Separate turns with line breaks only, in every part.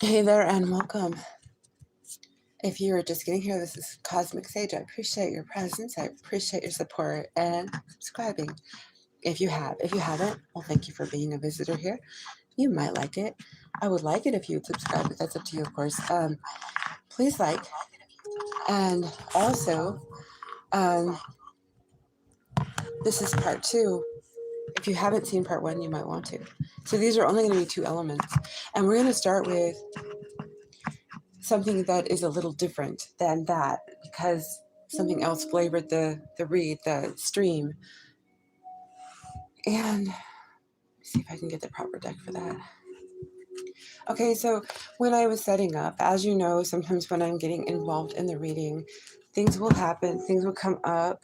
Hey there and welcome. If you're just getting here, this is Cosmic Sage. I appreciate your presence. I appreciate your support and subscribing. If you haven't, well, thank you for being a visitor here. You might like it. I would like it if you would subscribe, but that's up to you, of course. Please like. And also, this is part 2. If you haven't seen part 1, you might want to. So these are only going to be 2 elements. And we're going to start with something that is a little different than that because something else flavored the read, the stream. And see if I can get the proper deck for that. Okay, so when I was setting up, as you know, sometimes when I'm getting involved in the reading, things will happen, things will come up.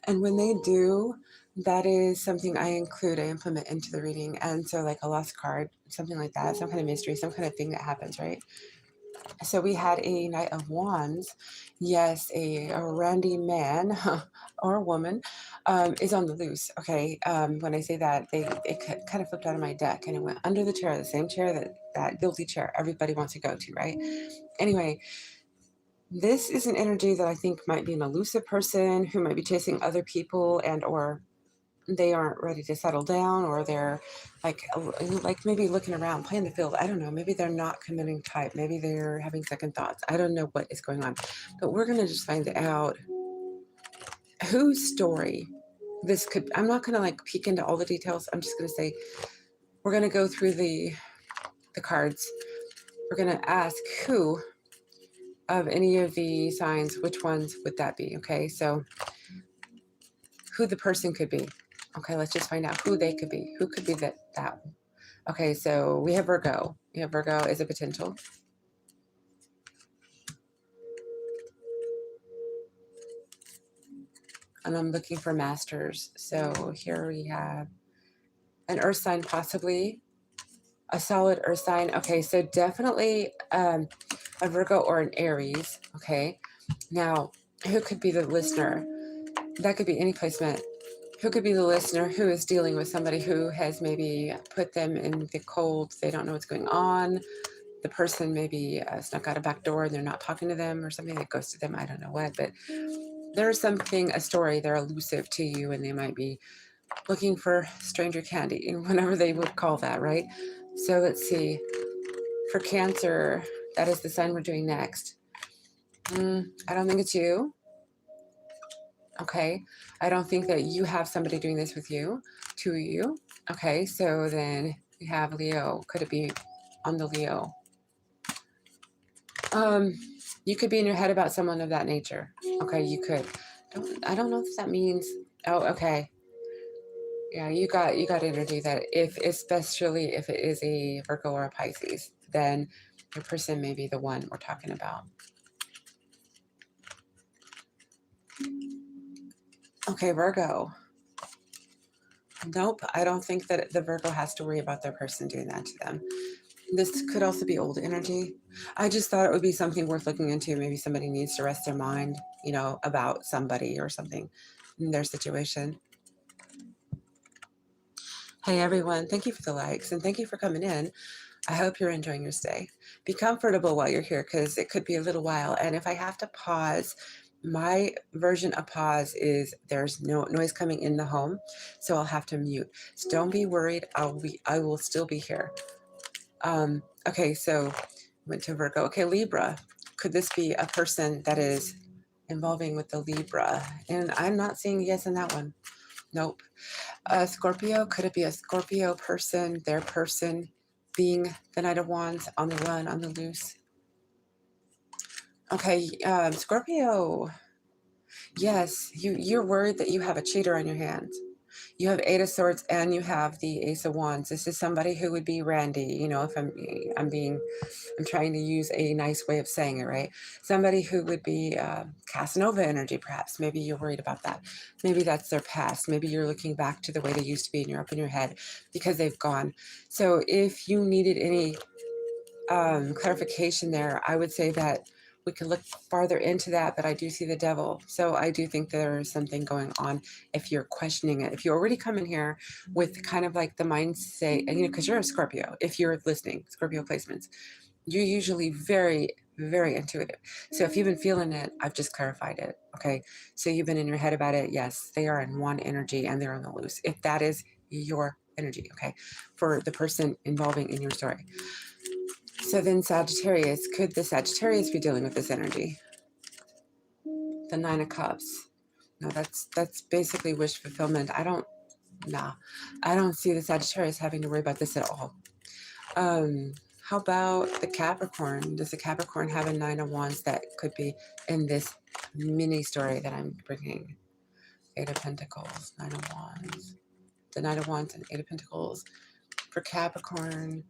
And when they do, that is something I implement into the reading. And so like a lost card, something like that, some kind of mystery, some kind of thing that happens, right? So we had a Knight of Wands. Yes, a randy man or woman is on the loose. Okay, when I say that, it kind of flipped out of my deck and it went under the chair, the same chair that guilty chair everybody wants to go to, right? Anyway, this is an energy that I think might be an elusive person who might be chasing other people and or they aren't ready to settle down, or they're like maybe looking around, playing the field. I don't know. Maybe they're not committing type. Maybe they're having second thoughts. I don't know what is going on, but we're going to just find out whose story this could. I'm not going to like peek into all the details. I'm just going to say we're going to go through the cards. We're going to ask who of any of the signs, which ones would that be? Okay, so who the person could be. Okay, let's just find out who they could be. Who could be that? Okay, so we have Virgo. We have Virgo as a potential. And I'm looking for masters. So here we have an earth sign, possibly a solid earth sign. Okay, so definitely a Virgo or an Aries. Okay, now who could be the listener? That could be any placement. Who could be the listener who is dealing with somebody who has maybe put them in the cold? They don't know what's going on. The person maybe snuck out a back door and they're not talking to them, or something that ghosted them. I don't know what, but there's something, a story, they're elusive to you and they might be looking for stranger candy, whatever they would call that, right? So let's see. For Cancer, that is the sign we're doing next. I don't think it's you. Okay, I don't think that you have somebody doing this with you, to you. Okay, so then we have Leo. Could it be on the Leo? You could be in your head about someone of that nature. Okay, you could. I don't know if that means. Oh, okay. Yeah, you got energy that especially if it is a Virgo or a Pisces, then your person may be the one we're talking about. Okay, Virgo. Nope, I don't think that the Virgo has to worry about their person doing that to them. This could also be old energy. I just thought it would be something worth looking into. Maybe somebody needs to rest their mind, about somebody or something in their situation. Hey, everyone. Thank you for the likes and thank you for coming in. I hope you're enjoying your stay. Be comfortable while you're here because it could be a little while. And if I have to pause, my version of pause is there's no noise coming in the home, so I'll have to mute. So don't be worried. I will still be here. Okay, so went to Virgo. Okay, Libra. Could this be a person that is involving with the Libra? And I'm not seeing yes in that one. Nope. Scorpio. Could it be a Scorpio person, their person being the Knight of Wands, on the run, on the loose? Okay, Scorpio. Yes, you're worried that you have a cheater on your hands. You have 8 of Swords and you have the Ace of Wands. This is somebody who would be randy, if I'm trying to use a nice way of saying it, right? Somebody who would be Casanova energy, perhaps. Maybe you're worried about that. Maybe that's their past. Maybe you're looking back to the way they used to be and you're up in your head because they've gone. So if you needed any clarification there, I would say that we could look farther into that, but I do see the devil. So I do think there is something going on if you're questioning it. If you already come in here with kind of like the mindset, because you're a Scorpio, if you're listening, Scorpio placements, You're usually very, very intuitive. So if you've been feeling it, I've just clarified it. Okay. So you've been in your head about it. Yes, they are in one energy and they're on the loose. If that is your energy, okay, for the person involving in your story. So then Sagittarius, could the Sagittarius be dealing with this energy? The Nine of Cups. No, that's basically wish fulfillment. I don't see the Sagittarius having to worry about this at all. How about the Capricorn? Does the Capricorn have a Nine of Wands that could be in this mini story that I'm bringing? Eight of Pentacles, Nine of Wands. The Nine of Wands and Eight of Pentacles. For Capricorn,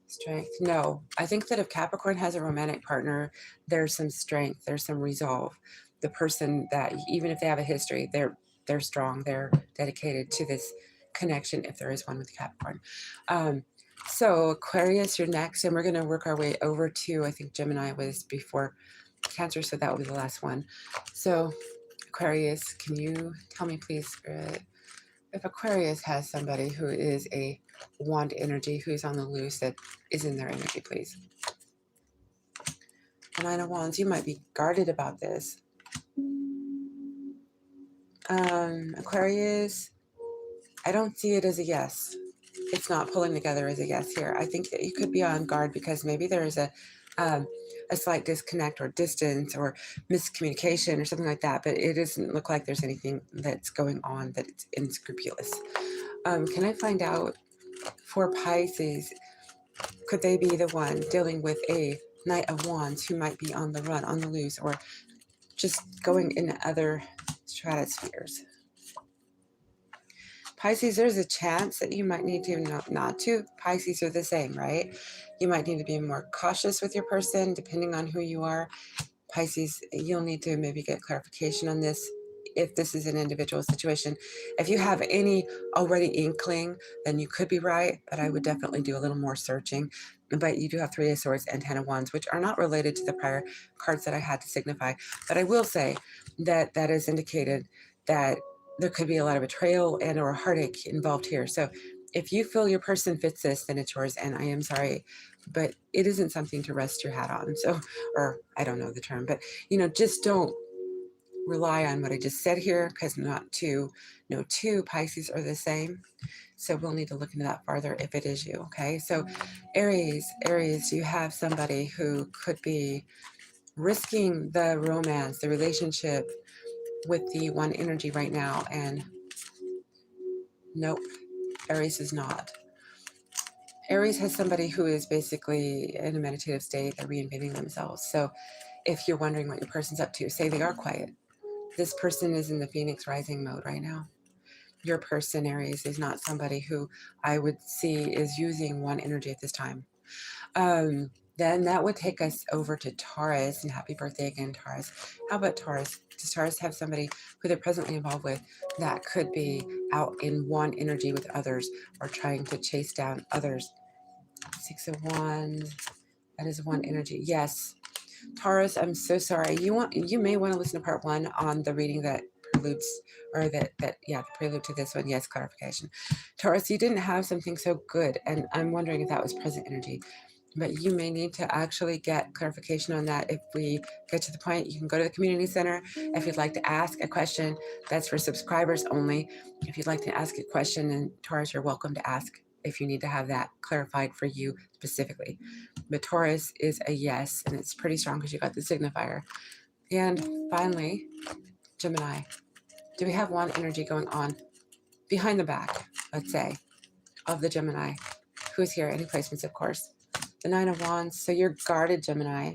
strength. No, I think that if Capricorn has a romantic partner, there's some strength, there's some resolve. The person that, even if they have a history, they're strong, they're dedicated to this connection if there is one with Capricorn. So Aquarius, you're next, and we're going to work our way over to, I think Gemini was before Cancer, so that will be the last one. So Aquarius, can you tell me please, Spirit, if Aquarius has somebody who is a wand energy, who's on the loose, that is in their energy, please. The Nine of Wands, you might be guarded about this. Aquarius, I don't see it as a yes. It's not pulling together as a yes here. I think that you could be on guard because maybe there is a slight disconnect or distance or miscommunication or something like that, but it doesn't look like there's anything that's going on that it's unscrupulous. Can I find out for Pisces, could they be the one dealing with a Knight of Wands who might be on the run, on the loose, or just going in other stratospheres? Pisces, there's a chance that you might need to not to. Pisces are the same, right? You might need to be more cautious with your person, depending on who you are. Pisces, you'll need to maybe get clarification on this if this is an individual situation. If you have any already inkling, then you could be right, but I would definitely do a little more searching. But you do have Three of Swords and Ten of Wands, which are not related to the prior cards that I had to signify. But I will say that that is indicated that there could be a lot of betrayal and or heartache involved here. So if you feel your person fits this, then it's yours. And I am sorry, but it isn't something to rest your hat on. So, or I don't know the term, but just don't rely on what I just said here, because no two Pisces are the same. So we'll need to look into that farther if it is you. Okay. So Aries, you have somebody who could be risking the romance, the relationship with the one energy right now, and nope, Aries is not. Aries has somebody who is basically in a meditative state. They're reinventing themselves. So if you're wondering what your person's up to, say they are quiet. This person is in the Phoenix rising mode right now. Your person, Aries, is not somebody who I would see is using one energy at this time. Then that would take us over to Taurus, and happy birthday again, Taurus. How about Taurus? Does Taurus have somebody who they're presently involved with that could be out in one energy with others or trying to chase down others? Six of Wands, that is one energy. Yes, Taurus, I'm so sorry. You may want to listen to part 1 on the reading that preludes, or the prelude to this one. Yes, clarification. Taurus, you didn't have something so good, and I'm wondering if that was present energy. But you may need to actually get clarification on that. If we get to the point, you can go to the community center. If you'd like to ask a question, that's for subscribers only. If you'd like to ask a question, and Taurus, you're welcome to ask if you need to have that clarified for you specifically. But Taurus is a yes, and it's pretty strong because you got the signifier. And finally, Gemini. Do we have one energy going on behind the back, let's say, of the Gemini? Who's here? Any placements, of course. The Nine of Wands. So you're guarded, Gemini.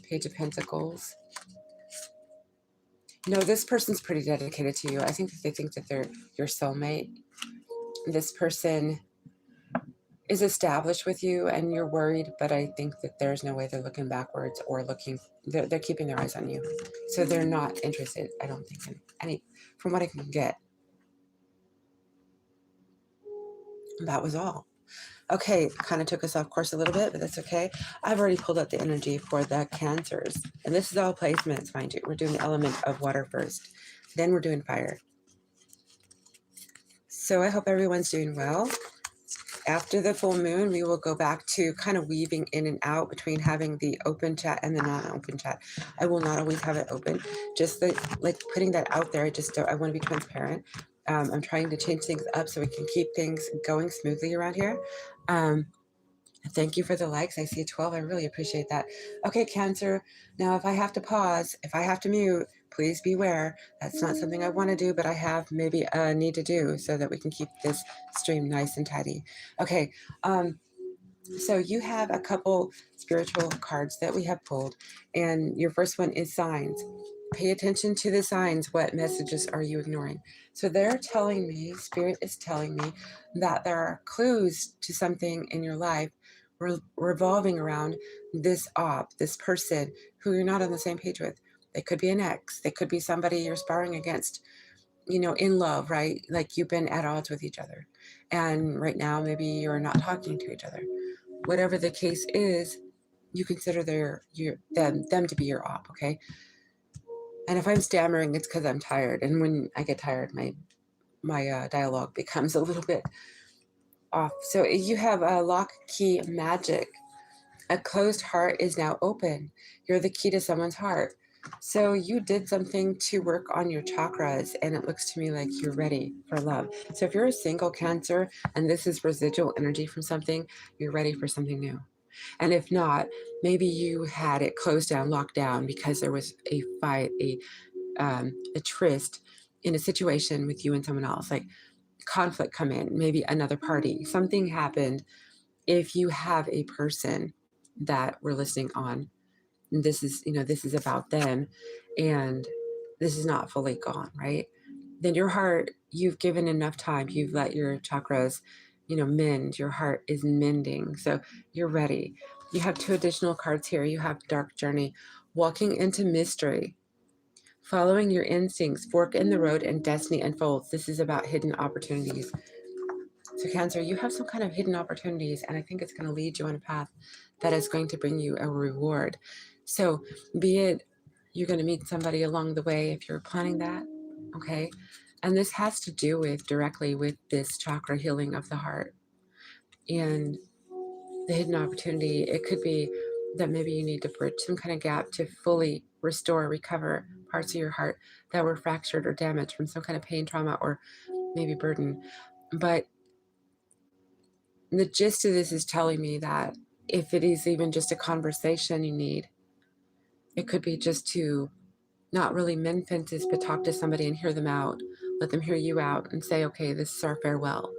Page of Pentacles. No, this person's pretty dedicated to you. I think that they think that they're your soulmate. This person is established with you and you're worried, but I think that there's no way they're looking backwards or they're keeping their eyes on you. So they're not interested, I don't think, in any, from what I can get. That was all. Okay, kind of took us off course a little bit, but that's okay. I've already pulled out the energy for the Cancers. And this is all placements, mind you. We're doing the element of water first. Then we're doing fire. So I hope everyone's doing well. After the full moon, we will go back to kind of weaving in and out between having the open chat and the non-open chat. I will not always have it open. Just like putting that out there. I want to be transparent. I'm trying to change things up so we can keep things going smoothly around here. Thank you for the likes. I see 12. I really appreciate that. Okay, Cancer. Now, if I have to pause, if I have to mute, please beware. That's not something I want to do, but I have maybe a need to do so that we can keep this stream nice and tidy. Okay. So you have a couple spiritual cards that we have pulled, and your first one is signs. Pay attention to the signs. What messages are you ignoring? So they're telling me, Spirit is telling me, that there are clues to something in your life revolving around this this person who you're not on the same page with. They could be an ex. They could be somebody you're sparring against, in love, right? Like you've been at odds with each other. And right now, maybe you're not talking to each other. Whatever the case is, you consider them to be your op, okay? And if I'm stammering, it's because I'm tired. And when I get tired, my dialogue becomes a little bit off. So you have a lock key magic. A closed heart is now open. You're the key to someone's heart. So you did something to work on your chakras, and it looks to me like you're ready for love. So if you're a single Cancer and this is residual energy from something, you're ready for something new. And if not, maybe you had it closed down, locked down because there was a fight, a tryst in a situation with you and someone else, like conflict come in, maybe another party, something happened. If you have a person that we're listening on, this is about them, and this is not fully gone, right? Then your heart, you've given enough time, you've let your chakras, mend. Your heart is mending, so you're ready. You have 2 additional cards here. You have Dark Journey, walking into mystery, following your instincts, fork in the road, and destiny unfolds. This is about hidden opportunities. So Cancer, you have some kind of hidden opportunities, and I think it's going to lead you on a path that is going to bring you a reward. So be it you're going to meet somebody along the way if you're planning that, okay? And this has to do directly with this chakra healing of the heart. And the hidden opportunity, it could be that maybe you need to bridge some kind of gap to fully restore, recover parts of your heart that were fractured or damaged from some kind of pain, trauma, or maybe burden. But the gist of this is telling me that if it is even just a conversation you need, it could be just to not really mend fences, but talk to somebody and hear them out, let them hear you out and say, okay, this is our farewell.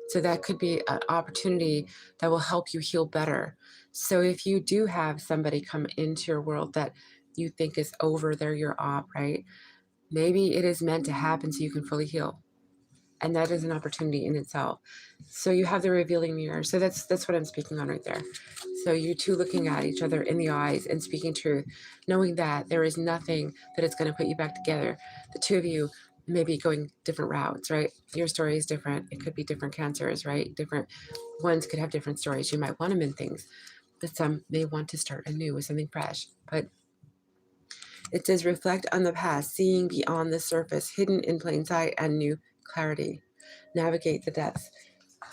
So that could be an opportunity that will help you heal better. So if you do have somebody come into your world that you think is over, they're your op, right? Maybe it is meant to happen so you can fully heal. And that is an opportunity in itself. So you have the revealing mirror. So that's what I'm speaking on right there. So you two looking at each other in the eyes and speaking truth, knowing that there is nothing that is going to put you back together. The two of you may be going different routes, right? Your story is different. It could be different Cancers, right? Different ones could have different stories. You might want to mend things, but some may want to start anew with something fresh. But it says reflect on the past, seeing beyond the surface, hidden in plain sight, and new clarity. Navigate the depths.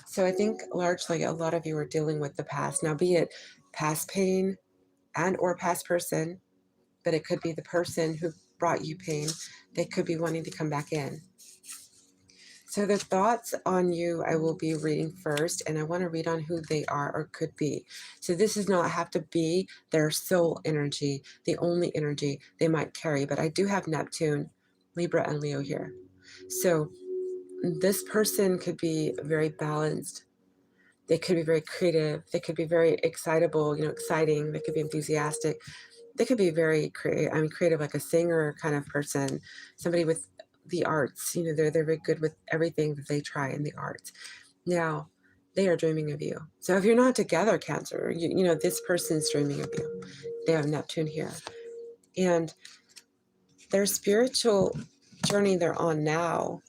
So I think largely a lot of you are dealing with the past. Now, be it past pain and or past person, but it could be the person who brought you pain. They could be wanting to come back in. So the thoughts on you, I will be reading first, and I want to read on who they are or could be. So this does not have to be their soul energy, the only energy they might carry, but I do have Neptune, Libra, and Leo here. So this person could be very balanced. They could be very creative. They could be very excitable, exciting. They could be enthusiastic. They could be very creative, like a singer kind of person, somebody with the arts. They're very good with everything that they try in the arts. Now, they are dreaming of you. So if you're not together, Cancer, this person's dreaming of you. They have Neptune here. And their spiritual journey they're on now.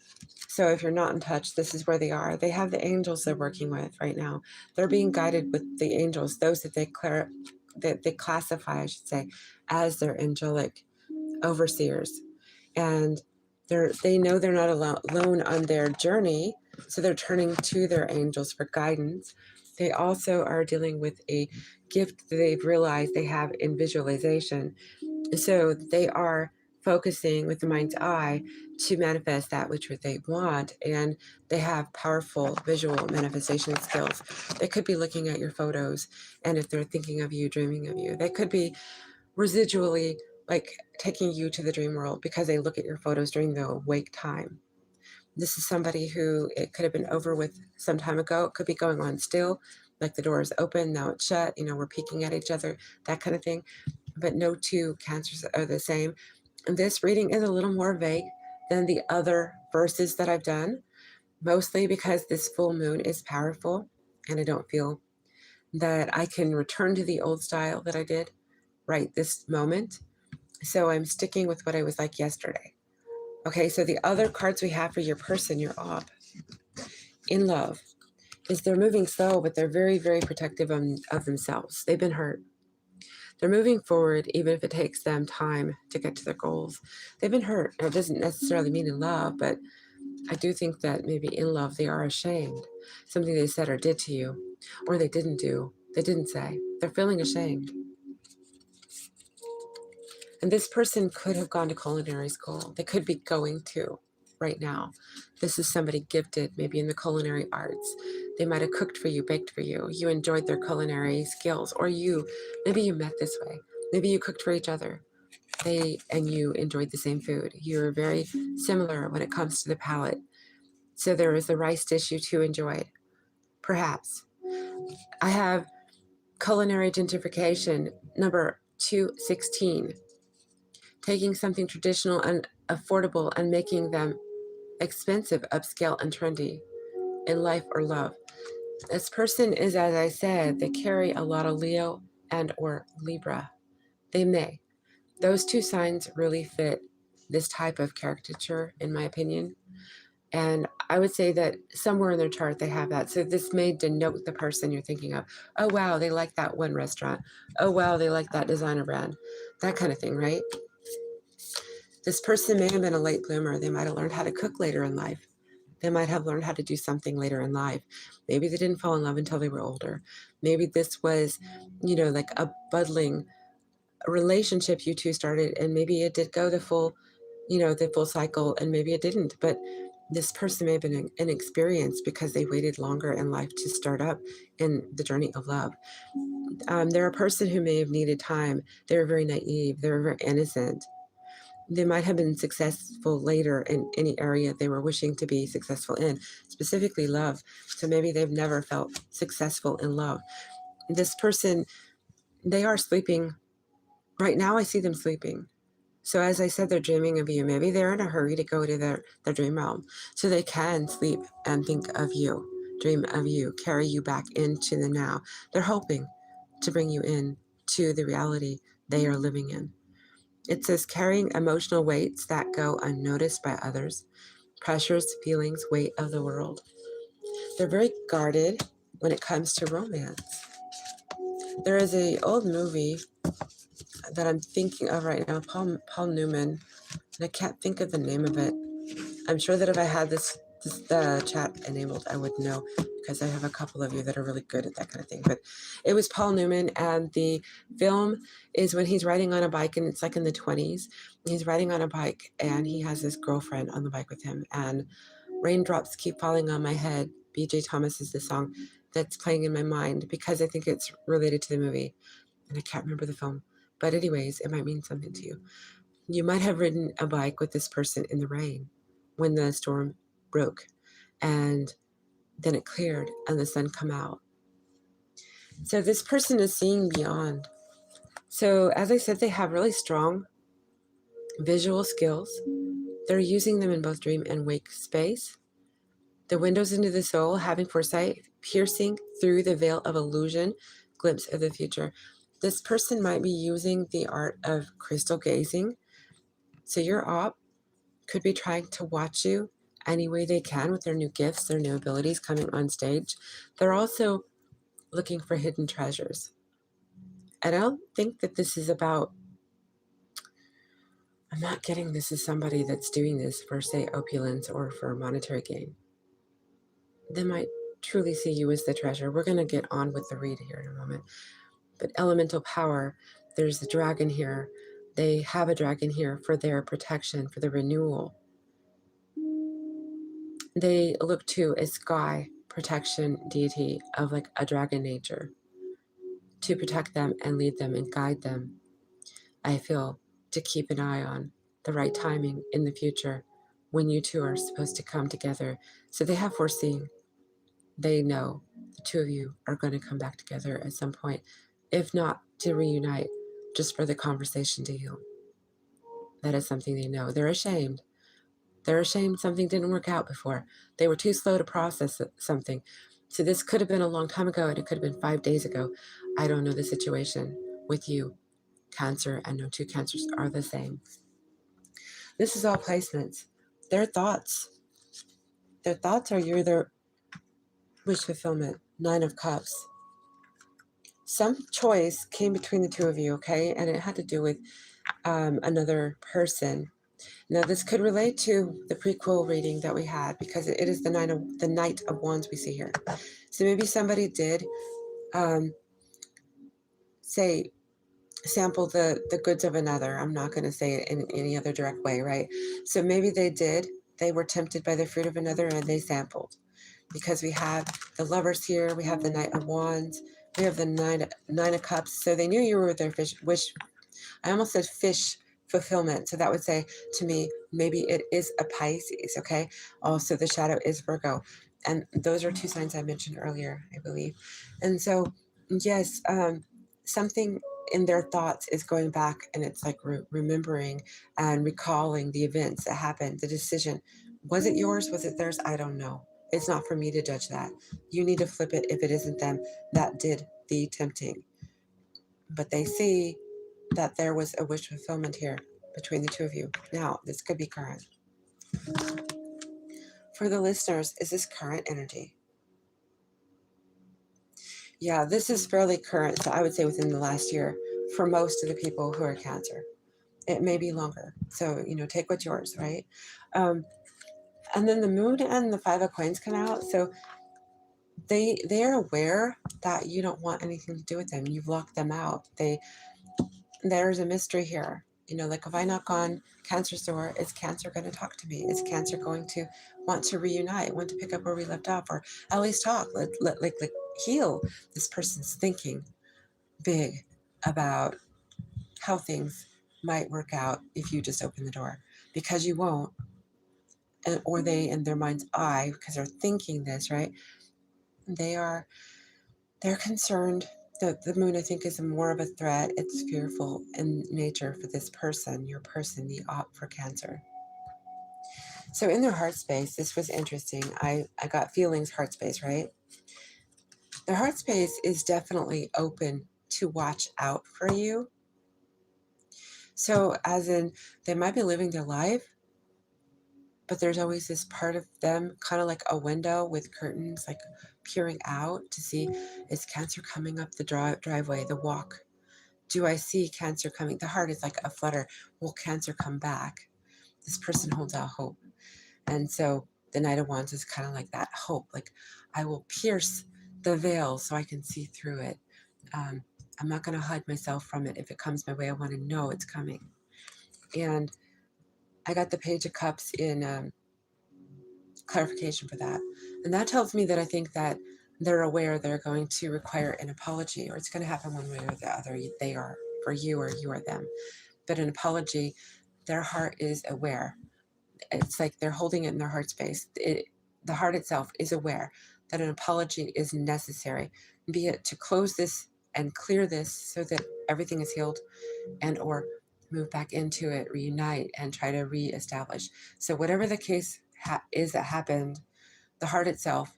So if you're not in touch, this is where they are. They have the angels they're working with right now. They're being guided with the angels, those that they classify, I should say, as their angelic overseers. And they know they're not alone on their journey, So they're turning to their angels for guidance. They also are dealing with a gift that they've realized they have in visualization. So they are focusing with the mind's eye to manifest that which they want, and they have powerful visual manifestation skills. They could be looking at your photos, and if they're thinking of you, dreaming of you, they could be residually like taking you to the dream world because they look at your photos during the awake time. This is somebody who it could have been over with some time ago. It could be going on still, like the door is open, now it's shut, we're peeking at each other, that kind of thing. But no two cancers are the same. And this reading is a little more vague than the other verses that I've done, mostly because this full moon is powerful, and I don't feel that I can return to the old style that I did right this moment. So I'm sticking with what I was like yesterday. Okay, so the other cards we have for your person, your op, in love, is they're moving slow, but they're very, very protective of themselves. They've been hurt. They're moving forward, even if it takes them time to get to their goals. They've been hurt. Now, it doesn't necessarily mean in love, but I do think that maybe in love they are ashamed. Something they said or did to you, or they didn't do, they didn't say. They're feeling ashamed. And this person could have gone to culinary school. They could be going to right now. This is somebody gifted, maybe in the culinary arts. They might have cooked for you, baked for you. You enjoyed their culinary skills, or maybe you met this way. Maybe you cooked for each other. And you enjoyed the same food. You were very similar when it comes to the palate. So there was the rice dish you two enjoyed. Perhaps. I have culinary gentrification, number 216. Taking something traditional and affordable and making them expensive, upscale, and trendy in life or love. This person is, as I said, they carry a lot of Leo and or Libra. They may. Those two signs really fit this type of caricature, in my opinion. And I would say that somewhere in their chart they have that. So this may denote the person you're thinking of. Oh, wow, they like that one restaurant. Oh, wow, they like that designer brand. That kind of thing, right? This person may have been a late bloomer. They might have learned how to cook later in life. They might have learned how to do something later in life. Maybe they didn't fall in love until they were older. Maybe this was, like a budding relationship you two started, and maybe it did go the full cycle, and maybe it didn't. But this person may have been inexperienced because they waited longer in life to start up in the journey of love. They're a person who may have needed time. They were very naive. They were very innocent. They might have been successful later in any area they were wishing to be successful in, specifically love. So maybe they've never felt successful in love. This person, they are sleeping. Right now, I see them sleeping. So as I said, they're dreaming of you. Maybe they're in a hurry to go to their dream realm so they can sleep and think of you, dream of you, carry you back into the now. They're hoping to bring you in to the reality they are living in. It says carrying emotional weights that go unnoticed by others, pressures, feelings, weight of the world. They're very guarded when it comes to romance. There is an old movie that I'm thinking of right now, Paul Newman, and I can't think of the name of it. I'm sure that if I had the chat enabled, I would know, because I have a couple of you that are really good at that kind of thing. But it was Paul Newman, and the film is when he's riding on a bike, and it's like in the 20s. He's riding on a bike, and he has this girlfriend on the bike with him, and raindrops keep falling on my head. B.J. Thomas is the song that's playing in my mind because I think it's related to the movie, and I can't remember the film. But anyways, it might mean something to you. You might have ridden a bike with this person in the rain when the storm broke, and then it cleared and the sun come out. So this person is seeing beyond. So as I said, they have really strong visual skills. They're using them in both dream and wake space. The windows into the soul, having foresight, piercing through the veil of illusion, glimpse of the future. This person might be using the art of crystal gazing. So your op could be trying to watch you any way they can with their new gifts, their new abilities coming on stage. They're also looking for hidden treasures. And I don't think that this is about, I'm not getting this is somebody that's doing this for, say, opulence or for monetary gain. they might truly see you as the treasure. We're going to get on with the read here in a moment. But elemental power, there's a dragon here. They have a dragon here for their protection, for the renewal. They look to a sky protection deity of like a dragon nature to protect them and lead them and guide them. I feel to keep an eye on the right timing in the future when you two are supposed to come together. So they have foreseen. They know the two of you are going to come back together at some point, if not to reunite, just for the conversation to heal. That is something they know. They're ashamed. They're ashamed something didn't work out before. They were too slow to process something. So this could have been a long time ago, and it could have been 5 days ago. I don't know the situation with you. Cancer and no two cancers are the same. This is all placements. Their thoughts. Their thoughts are your wish fulfillment. 9 of Cups. Some choice came between the two of you, okay? And it had to do with another person. Now, this could relate to the prequel reading that we had, because it is the Knight of Wands we see here. So maybe somebody did sample the goods of another. I'm not going to say it in any other direct way, right? So maybe they did. They were tempted by the fruit of another and they sampled. Because we have the Lovers here, we have the Knight of Wands, we have the Nine of Cups. So they knew you were their wish. I almost said fish fulfillment. So that would say to me, maybe it is a Pisces, okay? Also, the shadow is Virgo. And those are 2 signs I mentioned earlier, I believe. And so, yes, something in their thoughts is going back, and it's like remembering and recalling the events that happened, the decision. Was it yours? Was it theirs? I don't know. It's not for me to judge that. You need to flip it if it isn't them that did the tempting. But they see that there was a wish fulfillment here between the two of you. Now, this could be current. For the listeners, is this current energy? Yeah, this is fairly current, so I would say within the last year for most of the people who are Cancer. It may be longer, so, take what's yours, right? And then the Moon and the 5 of Coins come out, so they're aware that you don't want anything to do with them. You've locked them out. There's a mystery here. Like if I knock on Cancer's door, is Cancer going to talk to me? Is Cancer going to want to reunite, want to pick up where we left off, or at least talk, like heal? This person's thinking big about how things might work out if you just open the door, because you won't, or they in their mind's eye, because they're thinking this, right? They're concerned. The Moon, I think, is more of a threat. It's fearful in nature for this person, your person, the Opp for Cancer. So in their heart space, this was interesting. I got feelings heart space, right? Their heart space is definitely open to watch out for you. So as in, they might be living their life, but there's always this part of them, kind of like a window with curtains, like peering out to see, is Cancer coming up the driveway, the walk? Do I see Cancer coming? The heart is like a flutter. Will Cancer come back? This person holds out hope. And so the Knight of Wands is kind of like that hope. Like, I will pierce the veil so I can see through it. I'm not going to hide myself from it. If it comes my way, I want to know it's coming. And I got the Page of Cups in clarification for that. And that tells me that I think that they're aware they're going to require an apology, or it's going to happen one way or the other. They are for you or you are them. But an apology, their heart is aware. It's like they're holding it in their heart space. The heart itself is aware that an apology is necessary, be it to close this and clear this so that everything is healed, and or move back into it, reunite, and try to reestablish. So whatever the case is that happened, the heart itself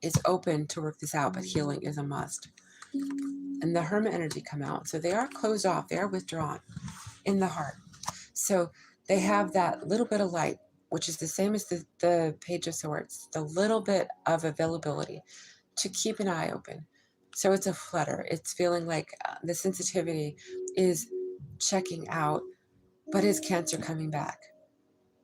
is open to work this out, but healing is a must. And the Hermit energy come out. So they are closed off. They are withdrawn in the heart. So they have that little bit of light, which is the same as the Page of Swords, the little bit of availability to keep an eye open. So it's a flutter. It's feeling like the sensitivity is checking out, but is Cancer coming back?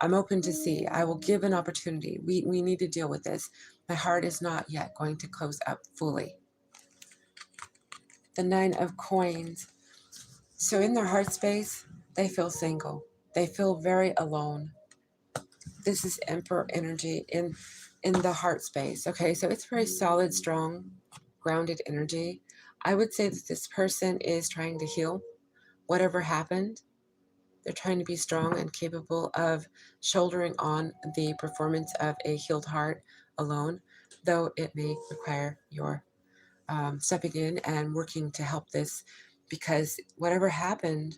I'm open to see. I will give an opportunity. We need to deal with this. My heart is not yet going to close up fully. The 9 of Coins. So in their heart space, they feel single. They feel very alone. This is Emperor energy in the heart space. Okay, so it's very solid, strong, grounded energy. I would say that this person is trying to heal whatever happened. They're trying to be strong and capable of shouldering on the performance of a healed heart alone, though it may require your stepping in and working to help this, because whatever happened.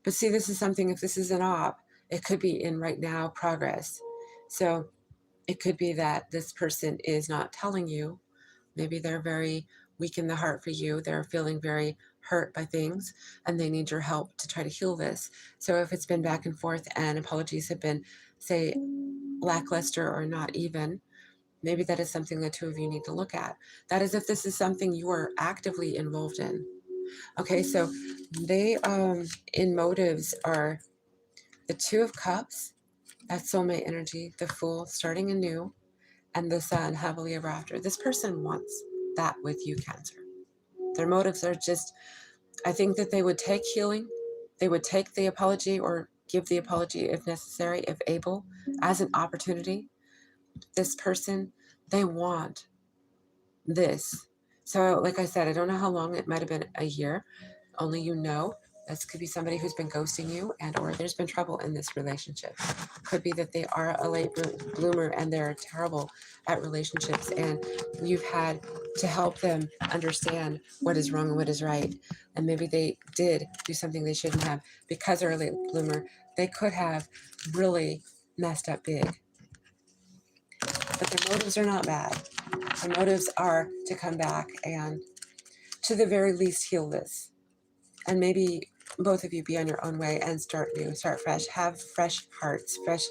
But see, this is something, if this is an op, it could be in right now progress. So it could be that this person is not telling you. Maybe they're very weak in the heart for you. They're feeling very hurt by things and they need your help to try to heal this. So if it's been back and forth and apologies have been, say, lackluster or not even, maybe that is something the two of you need to look at. That is if this is something you are actively involved in. Okay, so they, in motives, are the 2 of Cups, that's soulmate energy, the Fool, starting anew, and the Sun, happily ever after. This person wants that with you, Cancer. Their motives are just, I think that they would take healing, they would take the apology or give the apology if necessary, if able, as an opportunity. This person, they want this. So like I said, I don't know how long, it might have been a year, only you know. This could be somebody who's been ghosting you, and or there's been trouble in this relationship. Could be that they are a late bloomer and they're terrible at relationships, and you've had to help them understand what is wrong and what is right. And maybe they did do something they shouldn't have. Because they're a late bloomer, they could have really messed up big. But their motives are not bad. Their motives are to come back and to the very least heal this. And maybe both of you be on your own way and start new, start fresh, have fresh hearts, fresh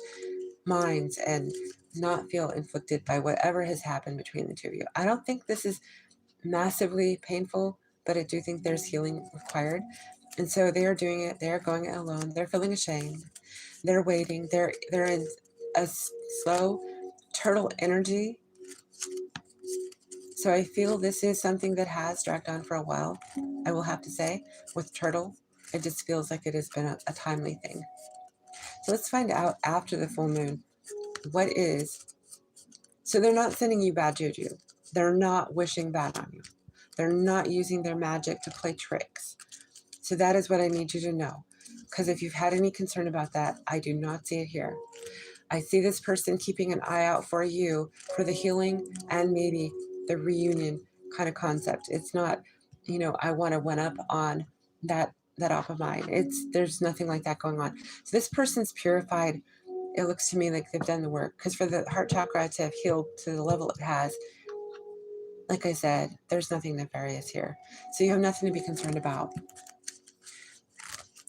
minds, and not feel inflicted by whatever has happened between the two of you. I don't think this is massively painful, but I do think there's healing required. And so they are doing it. They're going it alone. They're feeling ashamed. They're waiting. They're in a slow turtle energy. So I feel this is something that has dragged on for a while, I will have to say. With turtle, it just feels like it has been a timely thing. So let's find out after the full moon, what is... So they're not sending you bad juju. They're not wishing bad on you. They're not using their magic to play tricks. So that is what I need you to know. Because if you've had any concern about that, I do not see it here. I see this person keeping an eye out for you for the healing and maybe the reunion kind of concept. It's not, you know, I want to one up on that op of mine. There's nothing like that going on. So this person's purified. It looks to me like they've done the work, because for the heart chakra to have healed to the level it has, like I said, there's nothing nefarious here. So you have nothing to be concerned about.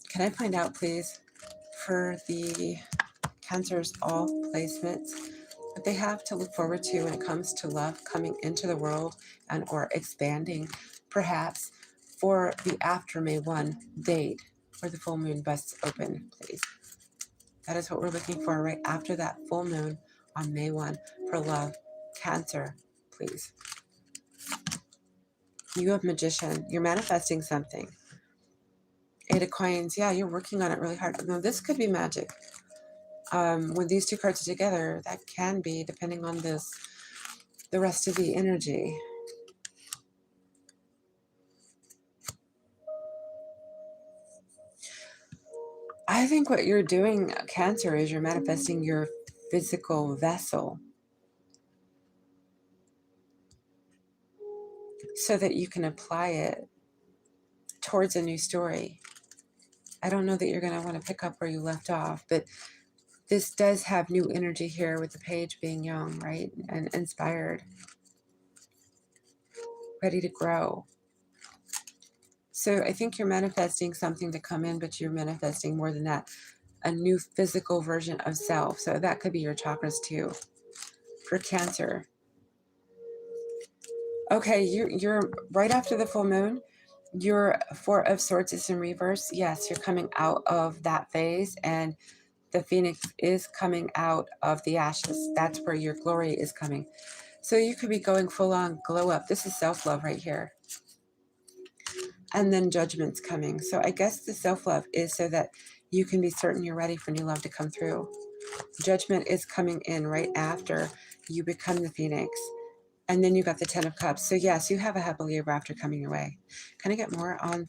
Can I find out, please, for the Cancer's all placements, what they have to look forward to when it comes to love coming into the world and or expanding, perhaps for the after May 1 date where the full moon busts open, please. That is what we're looking for right after that full moon on May 1 for love. Cancer, please. You have Magician. You're manifesting something. 8 of Coins. Yeah, you're working on it really hard. Now, this could be magic. When these two cards are together, that can be, depending on the rest of the energy. I think what you're doing, Cancer, is you're manifesting your physical vessel so that you can apply it towards a new story. I don't know that you're going to want to pick up where you left off, but this does have new energy here with the page being young, right? And inspired, ready to grow. So I think you're manifesting something to come in, but you're manifesting more than that, a new physical version of self. So that could be your chakras too, for Cancer. Okay, you're right after the full moon. Your 4 of Swords is in reverse. Yes, you're coming out of that phase, and the Phoenix is coming out of the ashes. That's where your glory is coming. So you could be going full on glow up. This is self-love right here. And then judgment's coming. So I guess the self-love is so that you can be certain you're ready for new love to come through. Judgment is coming in right after you become the Phoenix. And then you got the 10 of Cups. So yes, you have a happily ever after coming your way. Can I get more on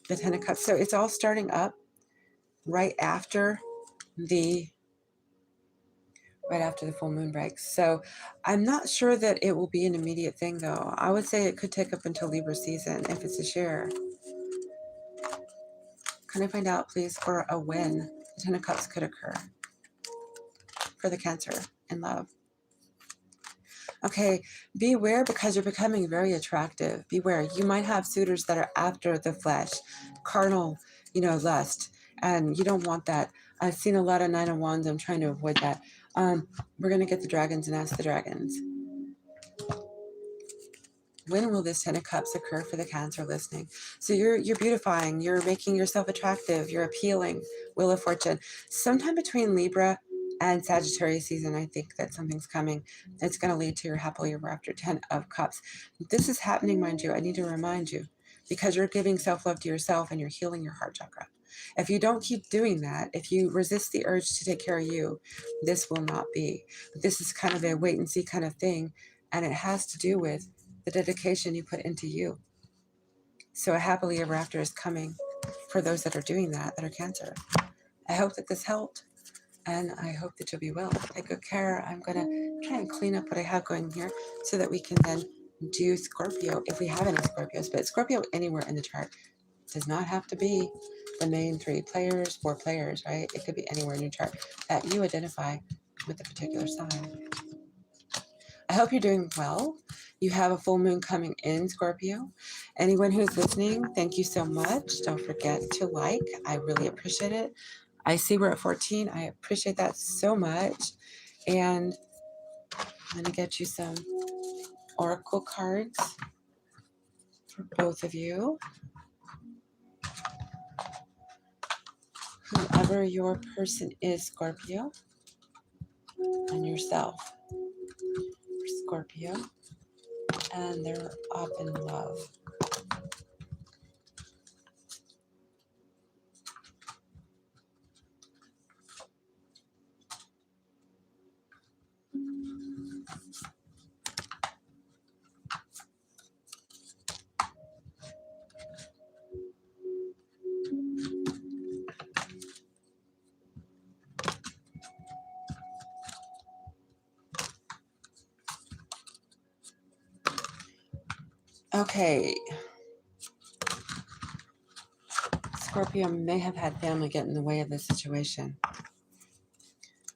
the 10 of Cups? So it's all starting up right after the full moon breaks. So I'm not sure that it will be an immediate thing though. I would say it could take up until Libra season if it's a share. Can I find out, please, for a when the 10 of Cups could occur for the Cancer in love? Okay, beware because you're becoming very attractive. Beware. You might have suitors that are after the flesh, carnal, lust, and you don't want that. I've seen a lot of 9 of Wands. I'm trying to avoid that. We're going to get the dragons and ask the dragons. When will this 10 of Cups occur for the Cancer listening? So you're beautifying, you're making yourself attractive, you're appealing, Wheel of Fortune. Sometime between Libra and Sagittarius season, I think that something's coming. It's going to lead to your happily ever after 10 of Cups. This is happening, mind you. I need to remind you, because you're giving self-love to yourself and you're healing your heart chakra. If you don't keep doing that, if you resist the urge to take care of you, this will not be. But this is kind of a wait and see kind of thing, and it has to do with the dedication you put into you. So a happily ever after is coming for those that are doing that are Cancer. I hope that this helped, and I hope that you'll be well. Take good care. I'm going to try and clean up what I have going here so that we can then do Scorpio, if we have any Scorpios. But Scorpio anywhere in the chart does not have to be the main 3 players, 4 players, right? It could be anywhere in your chart that you identify with a particular sign. I hope you're doing well. You have a full moon coming in, Scorpio. Anyone who's listening, thank you so much. Don't forget to like. I really appreciate it. I see we're at 14. I appreciate that so much. And I'm going to get you some oracle cards for both of you. Whoever your person is, Scorpio, and yourself. Scorpio, and they're up in love. Okay. Scorpio may have had family get in the way of this situation.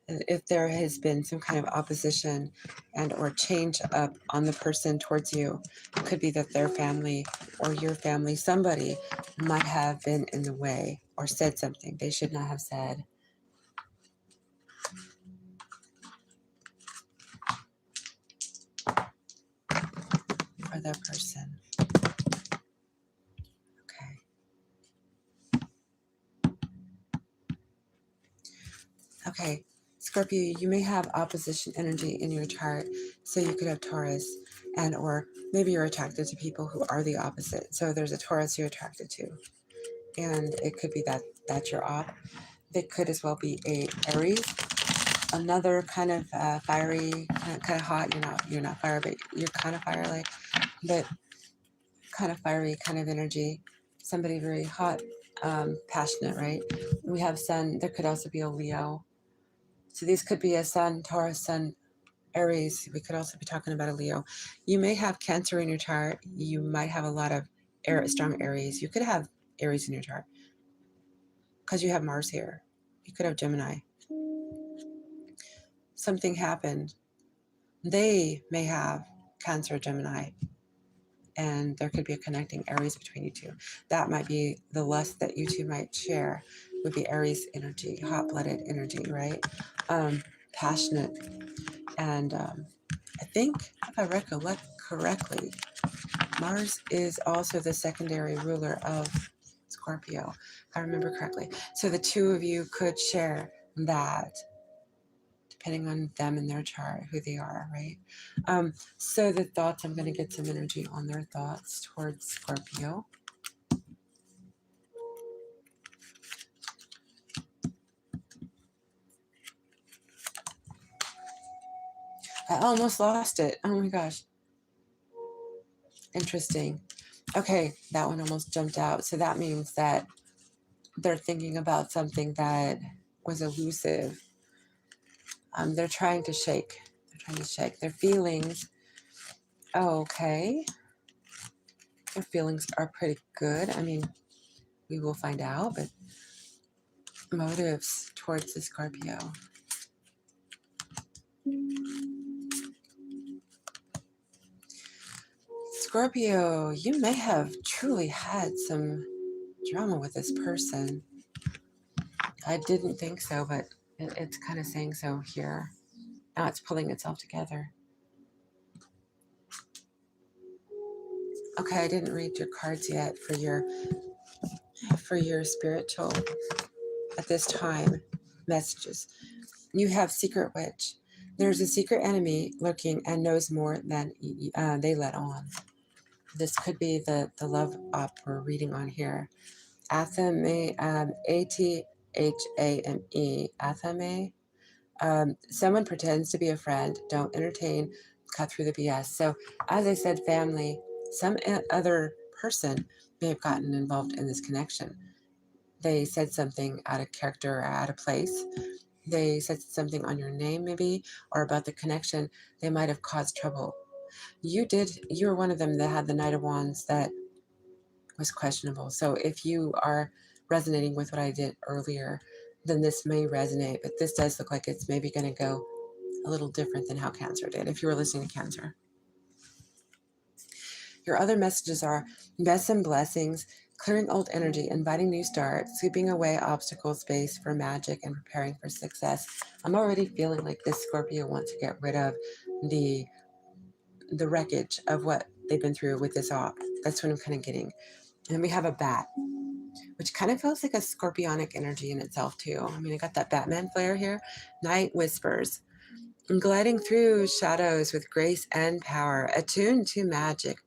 If there has been some kind of opposition and or change up on the person towards you, it could be that their family or your family, somebody might have been in the way or said something they should not have said. For their person. Okay, Scorpio, you may have opposition energy in your chart, so you could have Taurus, and or maybe you're attracted to people who are the opposite. So there's a Taurus you're attracted to, and it could be that that's your op. It could as well be a Aries, another kind of fiery, kind of hot. You're not fire, but you're kind of fire like, but kind of fiery kind of energy. Somebody very hot, passionate, right? We have Sun. There could also be a Leo. So these could be a Sun, Taurus, Sun, Aries. We could also be talking about a Leo. You may have Cancer in your chart. You might have a lot of strong Aries. You could have Aries in your chart because you have Mars here. You could have Gemini. Something happened. They may have Cancer, Gemini, and there could be a connecting Aries between you two. That might be the lust that you two might share, would be Aries energy, hot-blooded energy, right? Passionate. And I think, if I recollect correctly, Mars is also the secondary ruler of Scorpio, if I remember correctly. So the two of you could share that depending on them and their chart, who they are, right? So the thoughts, I'm going to get some energy on their thoughts towards Scorpio. I almost lost it. Oh my gosh. Interesting. Okay, that one almost jumped out. So that means that they're thinking about something that was elusive. They're trying to shake. They're trying to shake their feelings. Okay. Their feelings are pretty good. I mean, we will find out, but motives towards the Scorpio. Scorpio, you may have truly had some drama with this person. I didn't think so, but it's kind of saying so here. Now it's pulling itself together. Okay, I didn't read your cards yet for your spiritual at this time messages. You have secret witch. There's a secret enemy lurking and knows more than they let on. This could be the love op we're reading on here. 𝗱𝗲𝗀𝗃, 𝗱𝗲𝗀𝗃, 𝗱𝗲𝗀𝗃. Someone pretends to be a friend. Don't entertain. Cut through the BS. So, as I said, family, some other person may have gotten involved in this connection. They said something out of character or out of place. They said something on your name, maybe, or about the connection. They might have caused trouble. You were one of them that had the Knight of Wands that was questionable. So if you are resonating with what I did earlier, then this may resonate, but this does look like it's maybe going to go a little different than how Cancer did, if you were listening to Cancer. Your other messages are best and blessings, clearing old energy, inviting new start, sweeping away obstacle space for magic, and preparing for success. I'm already feeling like this Scorpio wants to get rid of the wreckage of what they've been through with this op. That's what I'm kind of getting. And we have a bat, which kind of feels like a scorpionic energy in itself too. I mean, I got that Batman flair here. Night whispers, gliding through shadows with grace and power, attuned to magic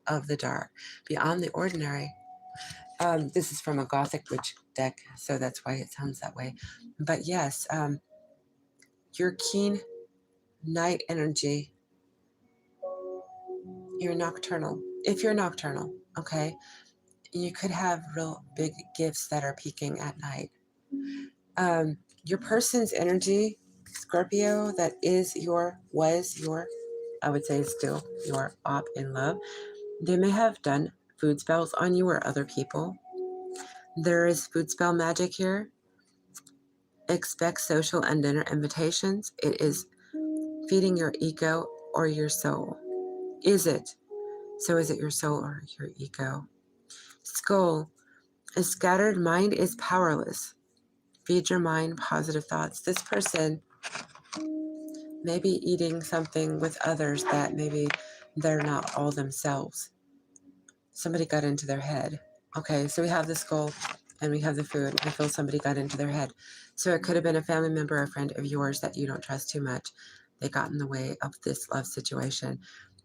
of the dark, beyond the ordinary. This is from a Gothic witch deck, so that's why it sounds that way. But yes, your keen night energy, you're nocturnal. If you're nocturnal, okay, you could have real big gifts that are peaking at night. Your person's energy, Scorpio, that was your, I would say still your op in love. They may have done food spells on you or other people. There is food spell magic here. Expect social and dinner invitations. It is feeding your ego or your soul. Is it? So is it your soul or your ego? Skull. A scattered mind is powerless. Feed your mind positive thoughts. This person may be eating something with others that maybe they're not all themselves. Somebody got into their head. Okay, so we have the skull and we have the food. I feel somebody got into their head. So it could have been a family member or a friend of yours that you don't trust too much. They got in the way of this love situation.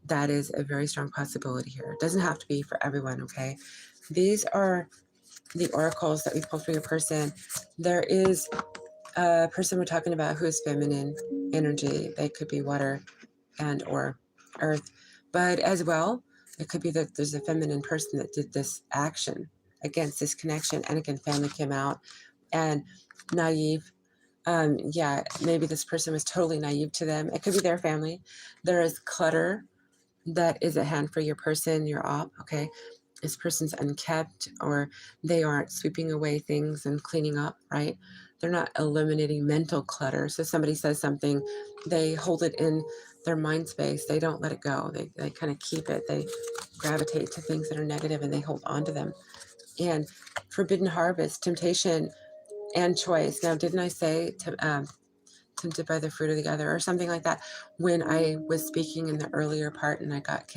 That is a very strong possibility here. It doesn't have to be for everyone, okay? These are the oracles that we pulled for your person. There is a person we're talking about who is feminine energy. They could be water and or earth. But as well, it could be that there's a feminine person that did this action against this connection. And again, family came out and naive. Yeah, maybe this person was totally naive to them. It could be their family. There is clutter that is at hand for your person, your op, okay? This person's unkept, or they aren't sweeping away things and cleaning up, right? They're not eliminating mental clutter. So somebody says something, they hold it in their mind space. They don't let it go. They kind of keep it. They gravitate to things that are negative and they hold on to them. And forbidden harvest, temptation, and choice. Now, didn't I say tempted by the fruit of the other or something like that when I was speaking in the earlier part and I got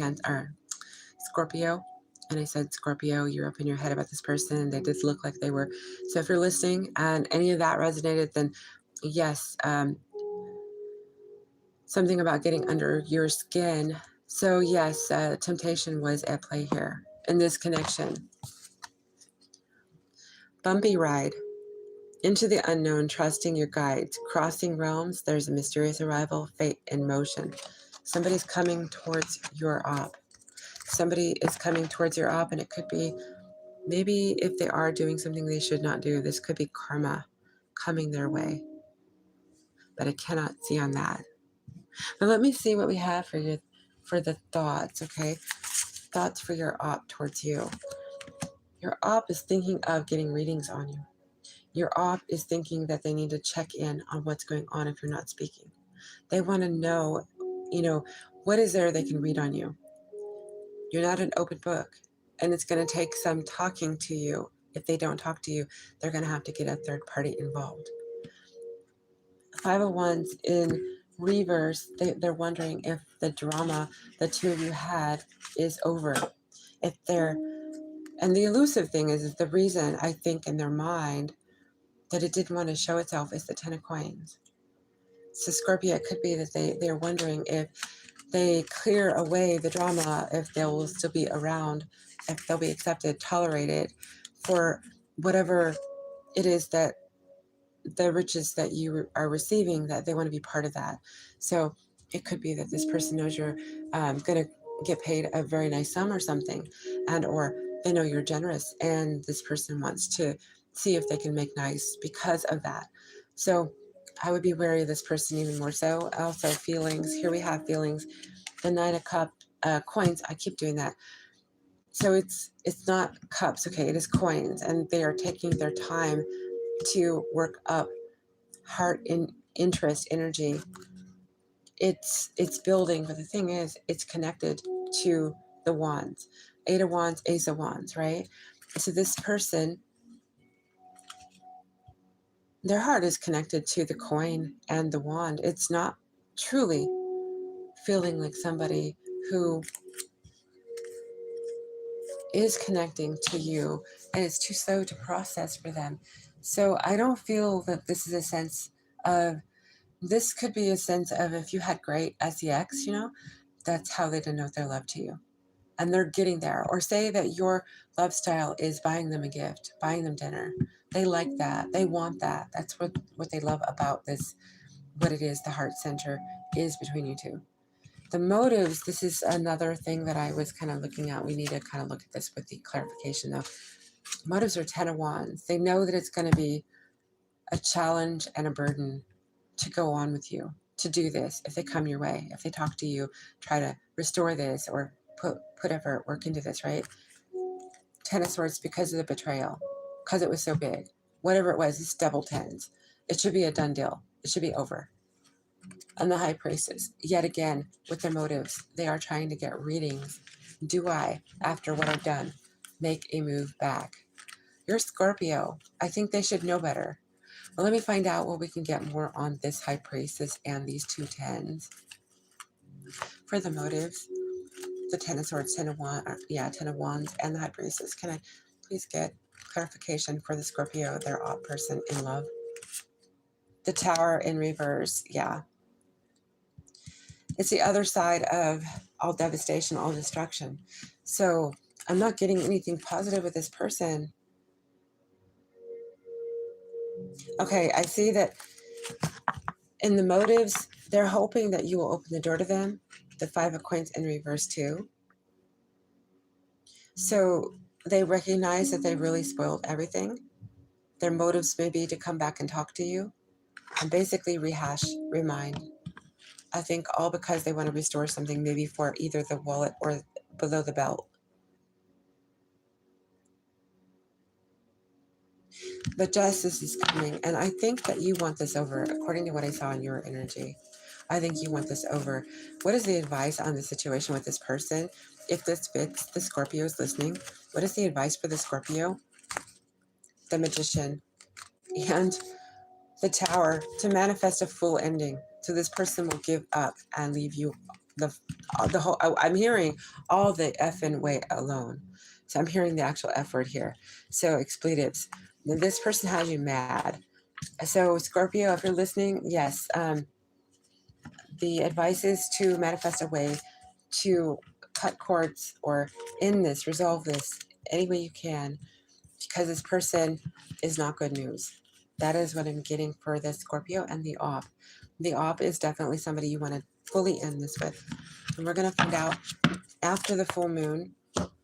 Scorpio? And I said, Scorpio, you're up in your head about this person. They did look like they were. So if you're listening and any of that resonated, then yes, something about getting under your skin. So yes, temptation was at play here in this connection. Bumpy ride into the unknown, trusting your guides, crossing realms. There's a mysterious arrival, fate in motion. Somebody's coming towards your op. Somebody is coming towards your op, and it could be, maybe if they are doing something they should not do, this could be karma coming their way. But I cannot see on that. But let me see what we have for you, for the thoughts, okay? Thoughts for your op towards you. Your op is thinking of getting readings on you. Your op is thinking that they need to check in on what's going on if you're not speaking. They want to know, what is there they can read on you. You're not an open book, and it's going to take some talking to you. If they don't talk to you, they're going to have to get a third party involved. 5 of Wands in reverse, they're wondering if the drama the two of you had is over. And the elusive thing is the reason I think in their mind that it didn't want to show itself is the 10 of Coins. So Scorpio, it could be that they're wondering if they clear away the drama, if they'll still be around, if they'll be accepted, tolerated for whatever it is that the riches that you are receiving, that they want to be part of that. So it could be that this person knows you're going to get paid a very nice sum or something, and or they know you're generous, and this person wants to see if they can make nice because of that. So I would be wary of this person even more so. Also feelings, here we have feelings. The 9 of Coins, I keep doing that. So it's not cups, okay, it is coins, and they are taking their time to work up heart in interest energy. It's building, but the thing is, it's connected to the Wands. 8 of Wands, Ace of Wands, right? So this person, their heart is connected to the coin and the wand. It's not truly feeling like somebody who is connecting to you, and it's too slow to process for them. So I don't feel that this is a sense of, this could be a sense of if you had great sex, that's how they denote their love to you. And they're getting there. Or say that your love style is buying them a gift, buying them dinner. They like that. They want that. That's what they love about this, what it is, the heart center is between you two. The motives, this is another thing that I was kind of looking at. We need to kind of look at this with the clarification though. Motives are 10 of Wands. They know that it's going to be a challenge and a burden to go on with you, to do this. If they come your way, if they talk to you, try to restore this or put effort, work into this, right? 10 of Swords, because of the betrayal, because it was so big. Whatever it was, it's double tens. It should be a done deal. It should be over. And the High Priestess, yet again, with their motives, they are trying to get readings. Do I, after what I've done, make a move back? You're Scorpio. I think they should know better. Well, let me find out what we can get more on this High Priestess and these 2 tens. For the motives, the 10 of Swords, 10 of Wands, and the High Priestess. Can I please get clarification for the Scorpio, their odd person in love? The Tower in reverse, yeah. It's the other side of all devastation, all destruction. So I'm not getting anything positive with this person. Okay, I see that in the motives, they're hoping that you will open the door to them. The 5 of Coins in reverse too. So they recognize that they really spoiled everything. Their motives may be to come back and talk to you and basically rehash, remind. I think all because they want to restore something, maybe for either the wallet or below the belt. But justice is coming, and I think that you want this over, according to what I saw in your energy. I think you want this over. What is the advice on the situation with this person? If this fits, the Scorpio is listening. What is the advice for the Scorpio? The Magician and the Tower, to manifest a full ending. So this person will give up and leave you the whole, I'm hearing all the effing way alone. So I'm hearing the actual F word here. So expletives. This person has you mad. So Scorpio, if you're listening, yes, The advice is to manifest a way to cut cords or end this, resolve this any way you can, because this person is not good news. That is what I'm getting for this Scorpio and the Opp. The Opp is definitely somebody you want to fully end this with. And we're going to find out after the full moon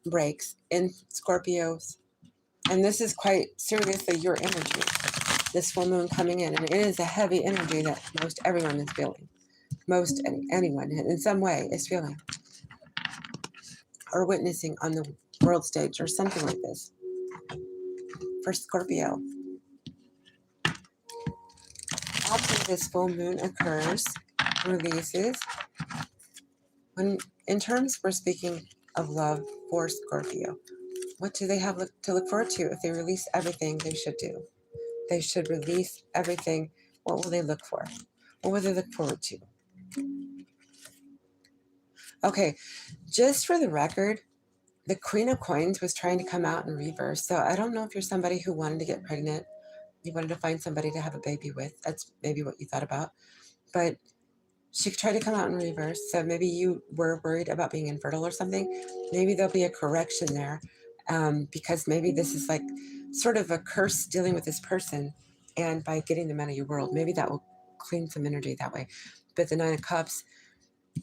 breaks in Scorpios. And this is quite seriously your energy. This full moon coming in. And it is a heavy energy that most everyone is feeling. Most anyone in some way is feeling. Or witnessing on the world stage or something like this. For Scorpio. After this full moon occurs, releases, when in terms we're speaking of love for Scorpio, what do they have to look forward to? If they release everything they should do, they should release everything. What will they look for? What will they look forward to? Okay, just for the record, the Queen of Coins was trying to come out in reverse. So I don't know if you're somebody who wanted to get pregnant. You wanted to find somebody to have a baby with. That's maybe what you thought about. But she tried to come out in reverse. So maybe you were worried about being infertile or something. Maybe there'll be a correction there, because maybe this is like sort of a curse dealing with this person. And by getting them out of your world, maybe that will clean some energy that way. But the Nine of Cups,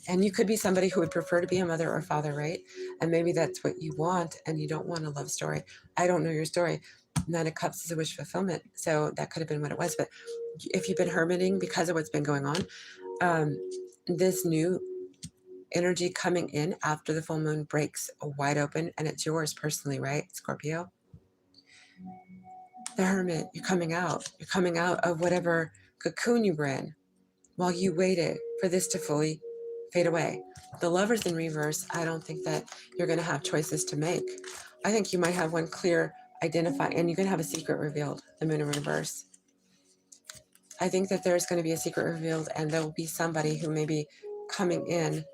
and you could be somebody who would prefer to be a mother or father, right? And maybe that's what you want, and you don't want a love story. I don't know your story. Nine of Cups is a wish fulfillment, so that could have been what it was. But if you've been hermiting because of what's been going on, this new energy coming in after the full moon breaks wide open, and it's yours personally, right, Scorpio? The Hermit, you're coming out. You're coming out of whatever cocoon you were in while you waited for this to fully fade away. The Lovers in reverse, I don't think that you're going to have choices to make. I think you might have one clear identify, and you're going to have a secret revealed, the Moon in reverse. I think that there's going to be a secret revealed, and there will be somebody who may be coming in.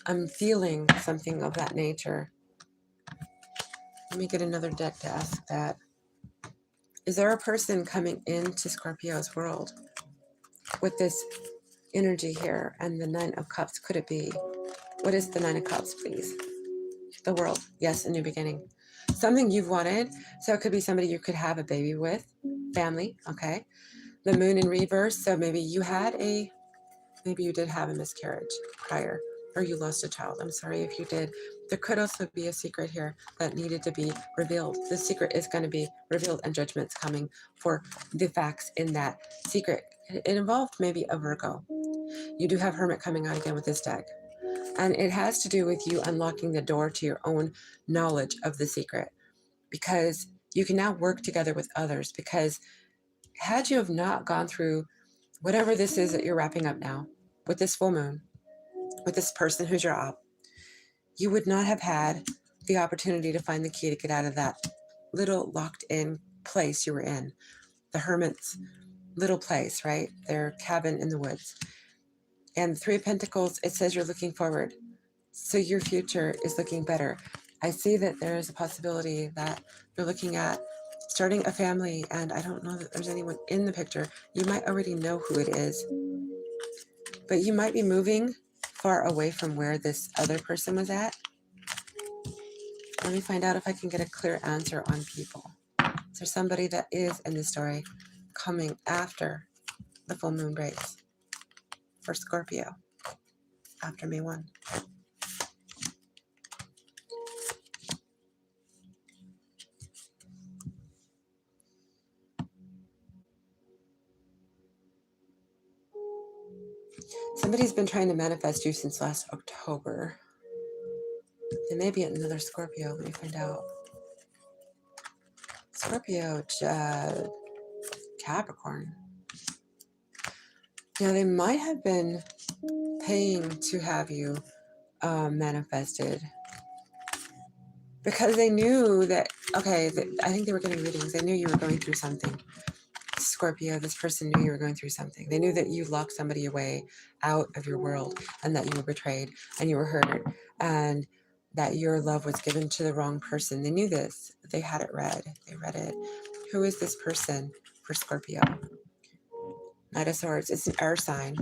I'm feeling something of that nature. Let me get another deck to ask that. Is there a person coming into Scorpio's world with this energy here and the Nine of Cups? Could it be? What is the Nine of Cups, please? The world. Yes, a new beginning. Something you've wanted. So it could be somebody you could have a baby with. Family, okay. The Moon in reverse. So maybe you did have a miscarriage prior, or you lost a child. I'm sorry if you did. There could also be a secret here that needed to be revealed. The secret is going to be revealed, and judgment's coming for the facts in that secret. It involved maybe a Virgo. You do have Hermit coming out again with this deck. And it has to do with you unlocking the door to your own knowledge of the secret, because you can now work together with others. Because had you have not gone through whatever this is that you're wrapping up now with this full moon, with this person who's your op, you would not have had the opportunity to find the key to get out of that little locked in place you were in. The Hermit's little place, right? Their cabin in the woods. And the Three of Pentacles, it says you're looking forward. So your future is looking better. I see that there is a possibility that you're looking at starting a family, and I don't know that there's anyone in the picture. You might already know who it is, but you might be moving far away from where this other person was at. Let me find out if I can get a clear answer on people. Is there somebody that is in the story coming after the full moon breaks for Scorpio after May 1? Somebody's been trying to manifest you since last October. There may be another Scorpio. Let me find out. Scorpio, Capricorn. Yeah, they might have been paying to have you manifested, because they knew that, okay, I think they were getting readings. They knew you were going through something. Scorpio, this person knew you were going through something. They knew that you locked somebody away out of your world, and that you were betrayed, and you were hurt, and that your love was given to the wrong person. They knew this. They had it read. They read it. Who is this person for Scorpio? Knight of Swords. It's an air sign.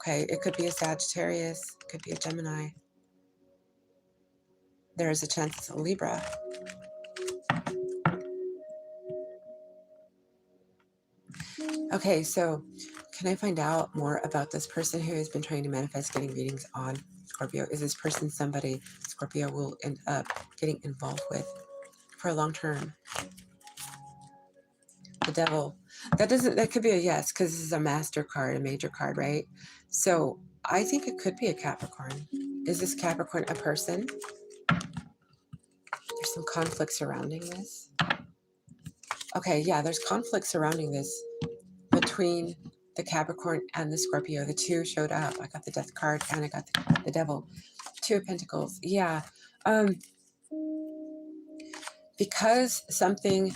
Okay, it could be a Sagittarius, it could be a Gemini. There is a chance it's a Libra. Okay, so can I find out more about this person who has been trying to manifest getting readings on Scorpio? Is this person somebody Scorpio will end up getting involved with for a long term? The Devil. That could be a yes, because this is a master card, a major card, right? So I think it could be a Capricorn. Is this Capricorn a person? There's some conflict surrounding this. Okay, yeah, there's conflict surrounding this between the Capricorn and the Scorpio. The two showed up. I got the Death card and I got the Devil. Two of Pentacles. Yeah. Because something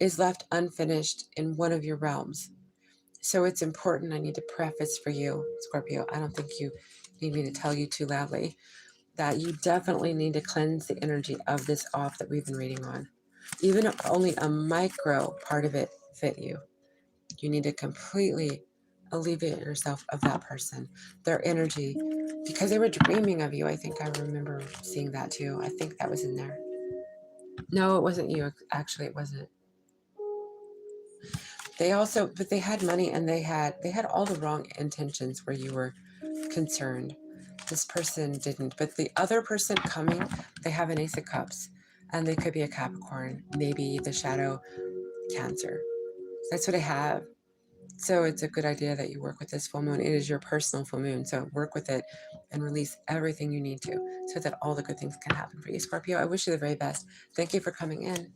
is left unfinished in one of your realms. So it's important. I need to preface for you, Scorpio. I don't think you need me to tell you too loudly that you definitely need to cleanse the energy of this off that we've been reading on. Even if only a micro part of it fit you, you need to completely alleviate yourself of that person, their energy, because they were dreaming of you. I think I remember seeing that too. I think that was in there. No, it wasn't you. Actually, it wasn't. But they had money and they had all the wrong intentions where you were concerned. This person didn't, but the other person coming, they have an Ace of Cups and they could be a Capricorn, maybe the shadow Cancer. That's what I have. So it's a good idea that you work with this full moon. It is your personal full moon. So work with it and release everything you need to so that all the good things can happen for you. Scorpio, I wish you the very best. Thank you for coming in.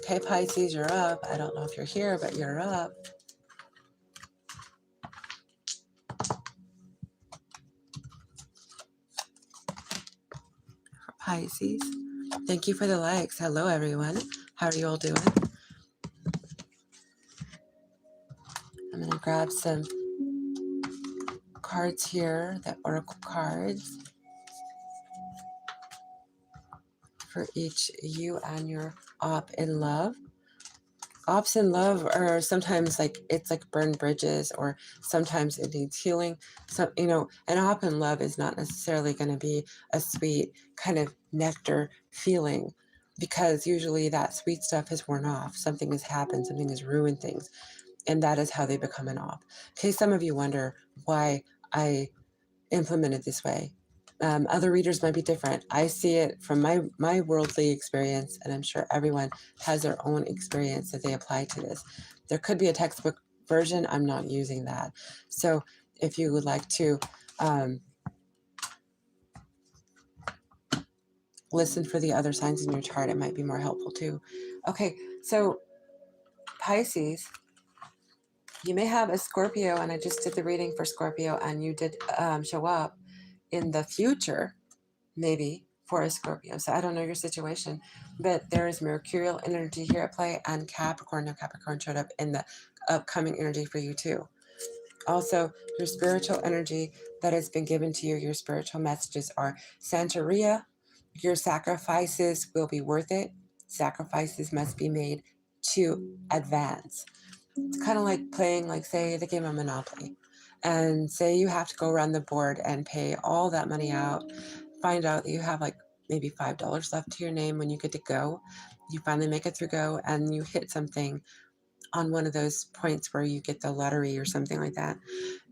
Okay, Pisces, you're up. I don't know if you're here, but you're up. For Pisces. Thank you for the likes. Hello, everyone. How are you all doing? I'm going to grab some cards here, the oracle cards, for each you and your op in love. Ops in love are sometimes like, it's like burned bridges, or sometimes it needs healing. So, you know, an op in love is not necessarily going to be a sweet kind of nectar feeling, because usually that sweet stuff has worn off. Something has happened, something has ruined things. And that is how they become an op. Okay, some of you wonder why I implement it this way. Other readers might be different. I see it from my worldly experience, and I'm sure everyone has their own experience that they apply to this. There could be a textbook version. I'm not using that. So if you would like to listen for the other signs in your chart, it might be more helpful too. Okay, so Pisces, you may have a Scorpio, and I just did the reading for Scorpio, and you did show up in the future, maybe, for a Scorpio. So I don't know your situation, but there is Mercurial energy here at play, and Capricorn. Now Capricorn showed up in the upcoming energy for you too. Also, your spiritual energy that has been given to you, your spiritual messages are Santeria. Your sacrifices will be worth it. Sacrifices must be made to advance. It's kind of like playing, like, say, the game of Monopoly. And say you have to go around the board and pay all that money out. Find out that you have like maybe $5 left to your name when you get to go. You finally make it through go, and you hit something on one of those points where you get the lottery or something like that.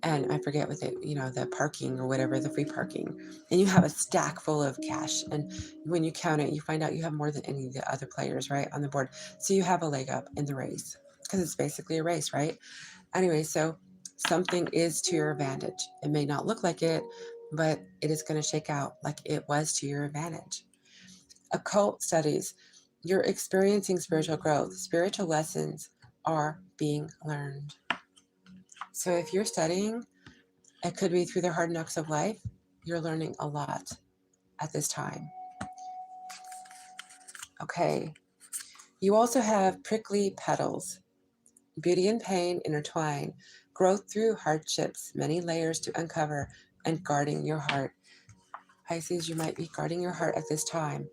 And I forget what it, you know, the parking or whatever, the free parking. And you have a stack full of cash. And when you count it, you find out you have more than any of the other players, right, on the board. So you have a leg up in the race, because it's basically a race, right? Anyway, so something is to your advantage. It may not look like it, but it is going to shake out like it was to your advantage. Occult studies. You're experiencing spiritual growth. Spiritual lessons are being learned. So if you're studying, it could be through the hard knocks of life. You're learning a lot at this time. Okay. You also have prickly petals. Beauty and pain intertwine. Growth through hardships, many layers to uncover, and guarding your heart. Pisces, you might be guarding your heart at this time.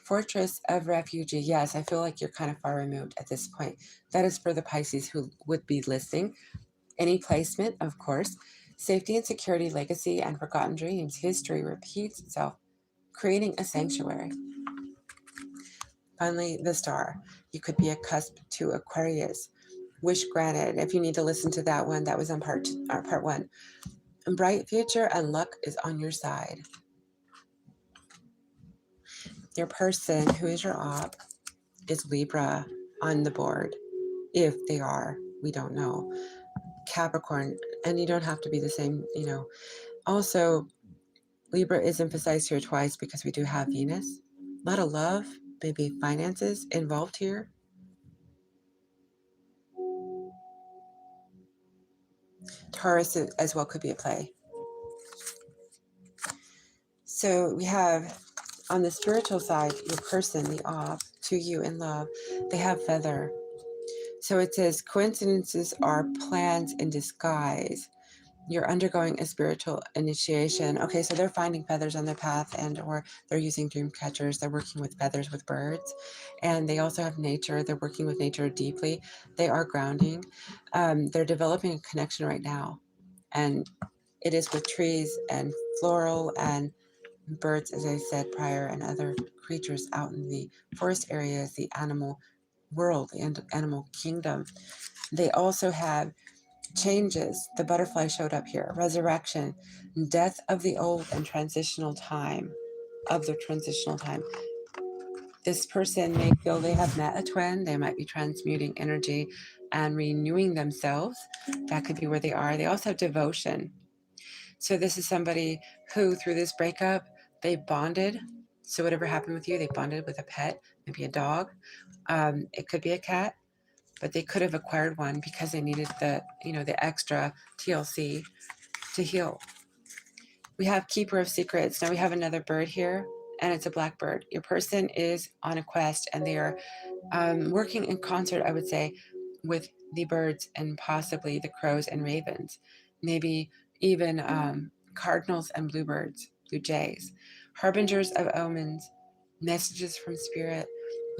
Fortress of Refuge. Yes, I feel like you're kind of far removed at this point. That is for the Pisces who would be listening. Any placement, of course. Safety and security, legacy, and forgotten dreams. History repeats itself, creating a sanctuary. Finally, the Star. You could be a cusp to Aquarius. Wish granted. If you need to listen to that one, that was on part 1. Bright future and luck is on your side. Your person, who is your op, is Libra on the board. If they are, we don't know. Capricorn, and you don't have to be the same, you know. Also, Libra is emphasized here twice because we do have Venus. A lot of love, maybe finances involved here. Taurus as well could be at play. So we have, on the spiritual side, your person, the op, to you in love, they have feather. So it says, coincidences are plans in disguise. You're undergoing a spiritual initiation. Okay, so they're finding feathers on their path, and or they're using dream catchers. They're working with feathers with birds. And they also have nature. They're working with nature deeply. They are grounding. They're developing a connection right now. And it is with trees and floral and birds, as I said prior, and other creatures out in the forest areas, the animal world, the animal kingdom. They also have changes. The butterfly showed up here. Resurrection, death of the old, and transitional time. Of the transitional time. This person may feel they have met a twin. They might be transmuting energy and renewing themselves. That could be where they are. They also have devotion. So this is somebody who, through this breakup, they bonded. So whatever happened with you, they bonded with a pet, maybe a dog. It could be a cat, but they could have acquired one because they needed the, the extra TLC to heal. We have Keeper of Secrets. Now we have another bird here, and it's a blackbird. Your person is on a quest, and they are working in concert, I would say, with the birds and possibly the crows and ravens. Maybe even cardinals and bluebirds, blue jays. Harbingers of omens, messages from spirit,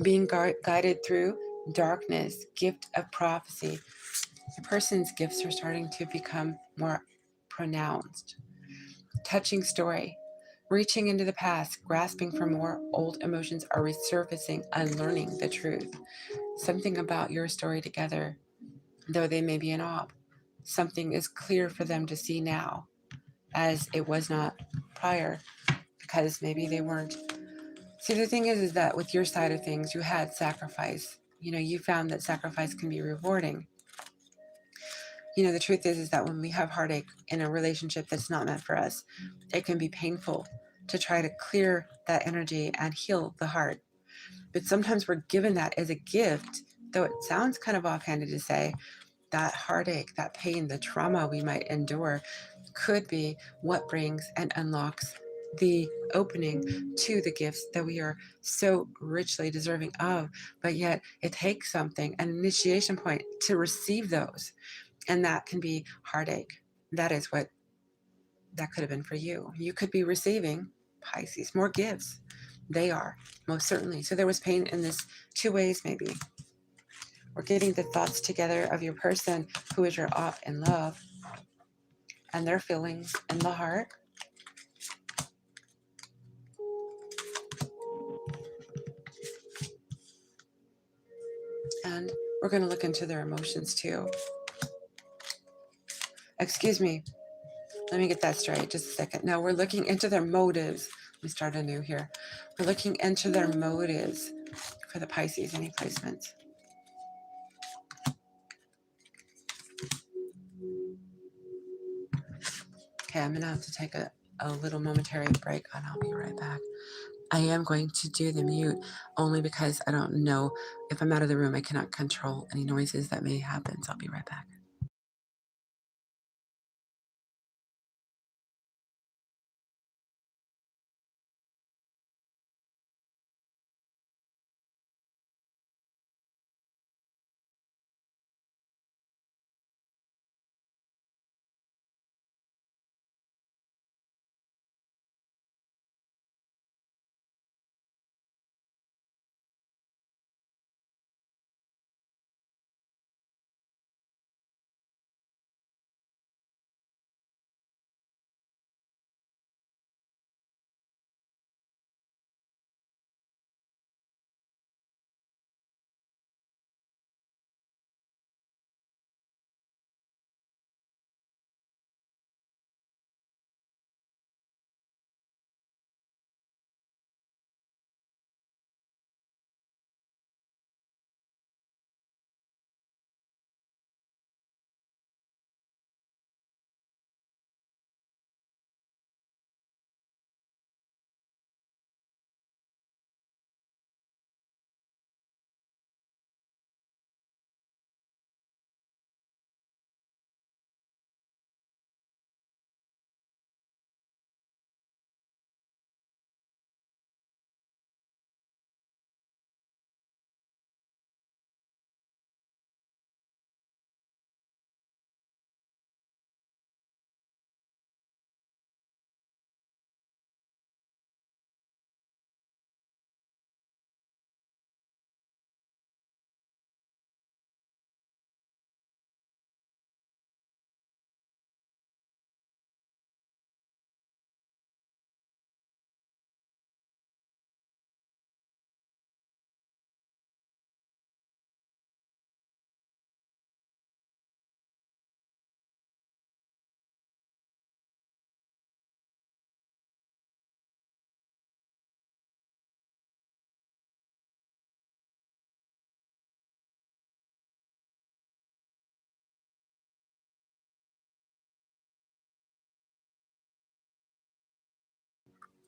being guided through darkness, gift of prophecy. The person's gifts are starting to become more pronounced. Touching story, reaching into the past, grasping for more old emotions are resurfacing, unlearning the truth. Something about your story together, though they may be in awe, something is clear for them to see now, as it was not prior, because maybe they weren't. See, the thing is that with your side of things, you had sacrifice. You found that sacrifice can be rewarding. The truth is that when we have heartache in a relationship that's not meant for us, it can be painful to try to clear that energy and heal the heart. But sometimes we're given that as a gift, though it sounds kind of offhanded to say, that heartache, that pain, the trauma we might endure could be what brings and unlocks the opening to the gifts that we are so richly deserving of. But yet it takes something, an initiation point, to receive those. And that can be heartache. That is what that could have been for you. You could be receiving, Pisces, more gifts. They are, most certainly. So there was pain in this 2 ways, maybe. We're getting the thoughts together of your person who is your op in love and their feelings in the heart. And we're going to look into their emotions too. Excuse me. Let me get that straight. Just a second. No, we're looking into their motives. Let me start anew here. We're looking into their motives for the Pisces. Any placements? Okay, I'm going to have to take a little momentary break, and I'll be right back. I am going to do the mute only because I don't know if I'm out of the room. I cannot control any noises that may happen, so I'll be right back.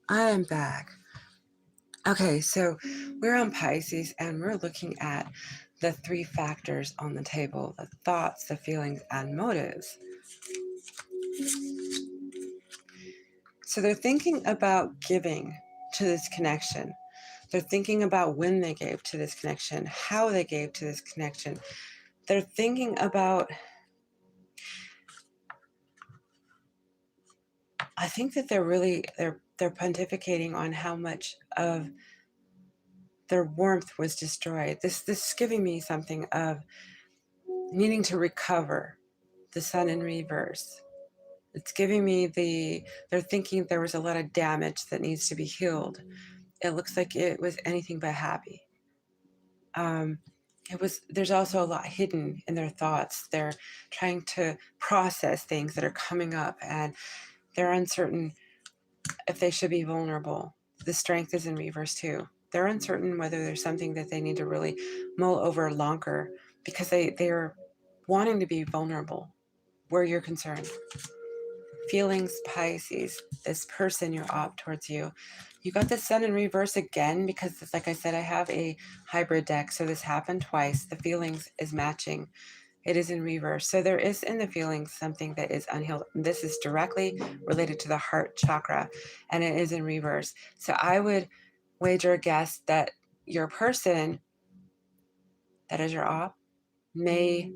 I am back. Okay, so we're on Pisces and we're looking at the 3 factors on the table: the thoughts, the feelings, and motives. So they're thinking about giving to this connection. They're thinking about when they gave to this connection, how they gave to this connection. They're thinking about, I think that they're pontificating on how much of their warmth was destroyed. This is giving me something of needing to recover the sun in reverse. It's giving me they're thinking there was a lot of damage that needs to be healed. It looks like it was anything but happy. There's also a lot hidden in their thoughts. They're trying to process things that are coming up, and they're uncertain if they should be vulnerable. The strength is in reverse too. They're uncertain whether there's something that they need to really mull over longer, because they're wanting to be vulnerable where you're concerned. Feelings, Pisces, this person you're opt towards you. You got the sun in reverse again because, like I said, I have a hybrid deck, so this happened twice. The feelings is matching. It is in reverse. So there is in the feelings something that is unhealed. This is directly related to the heart chakra, and it is in reverse. So I would wager a guess that your person that is your opt may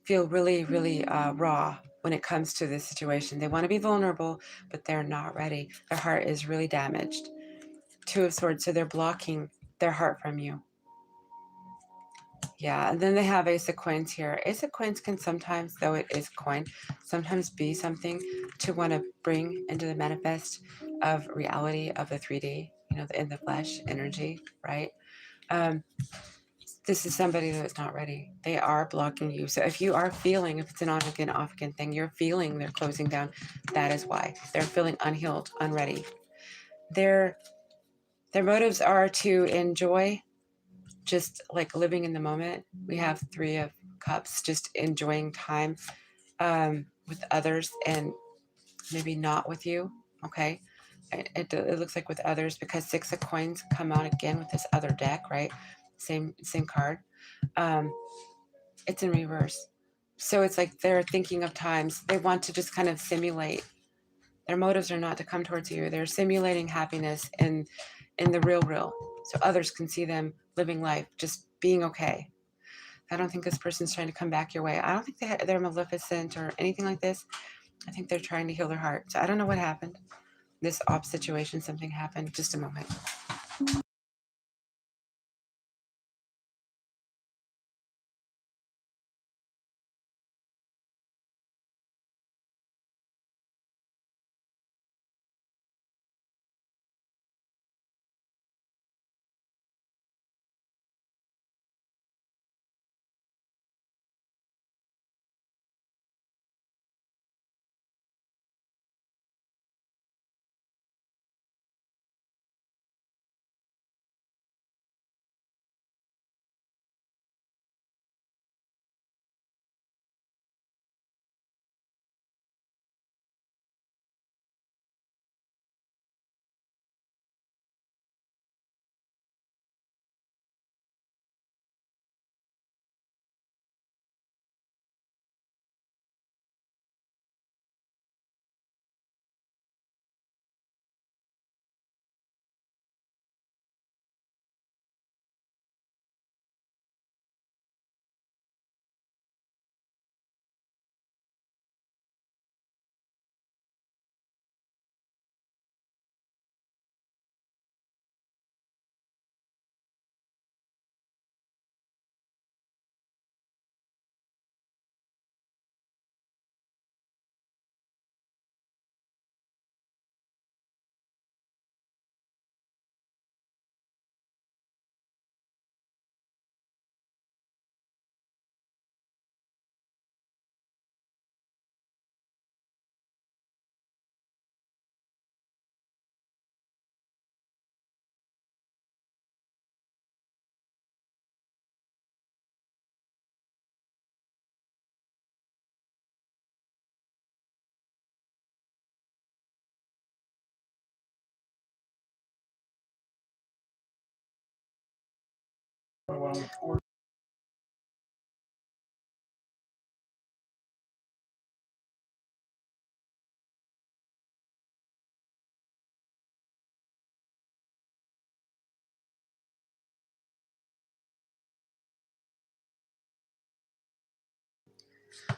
feel really, really raw when it comes to this situation. They want to be vulnerable, but they're not ready. Their heart is really damaged. 2 of Swords, so they're blocking their heart from you. Yeah, and then they have Ace of Coins here. Ace of Coins can sometimes, though it is coin, sometimes be something to want to bring into the manifest of reality of the 3D, in the flesh energy, right? This is somebody that's not ready. They are blocking you. So if you are feeling, if it's an on again, off again thing, you're feeling they're closing down, that is why. They're feeling unhealed, unready. Their motives are to enjoy, just like living in the moment. We have 3 of Cups, just enjoying time with others and maybe not with you, okay? It looks like with others, because 6 of Coins come out again with this other deck, right? Same card. It's in reverse. So it's like they're thinking of times they want to just kind of simulate. Their motives are not to come towards you. They're simulating happiness in the real, so others can see them living life, just being okay. I don't think this person's trying to come back your way. I don't think they're maleficent or anything like this. I think they're trying to heal their heart. So I don't know what happened. This op situation, something happened. Just a moment.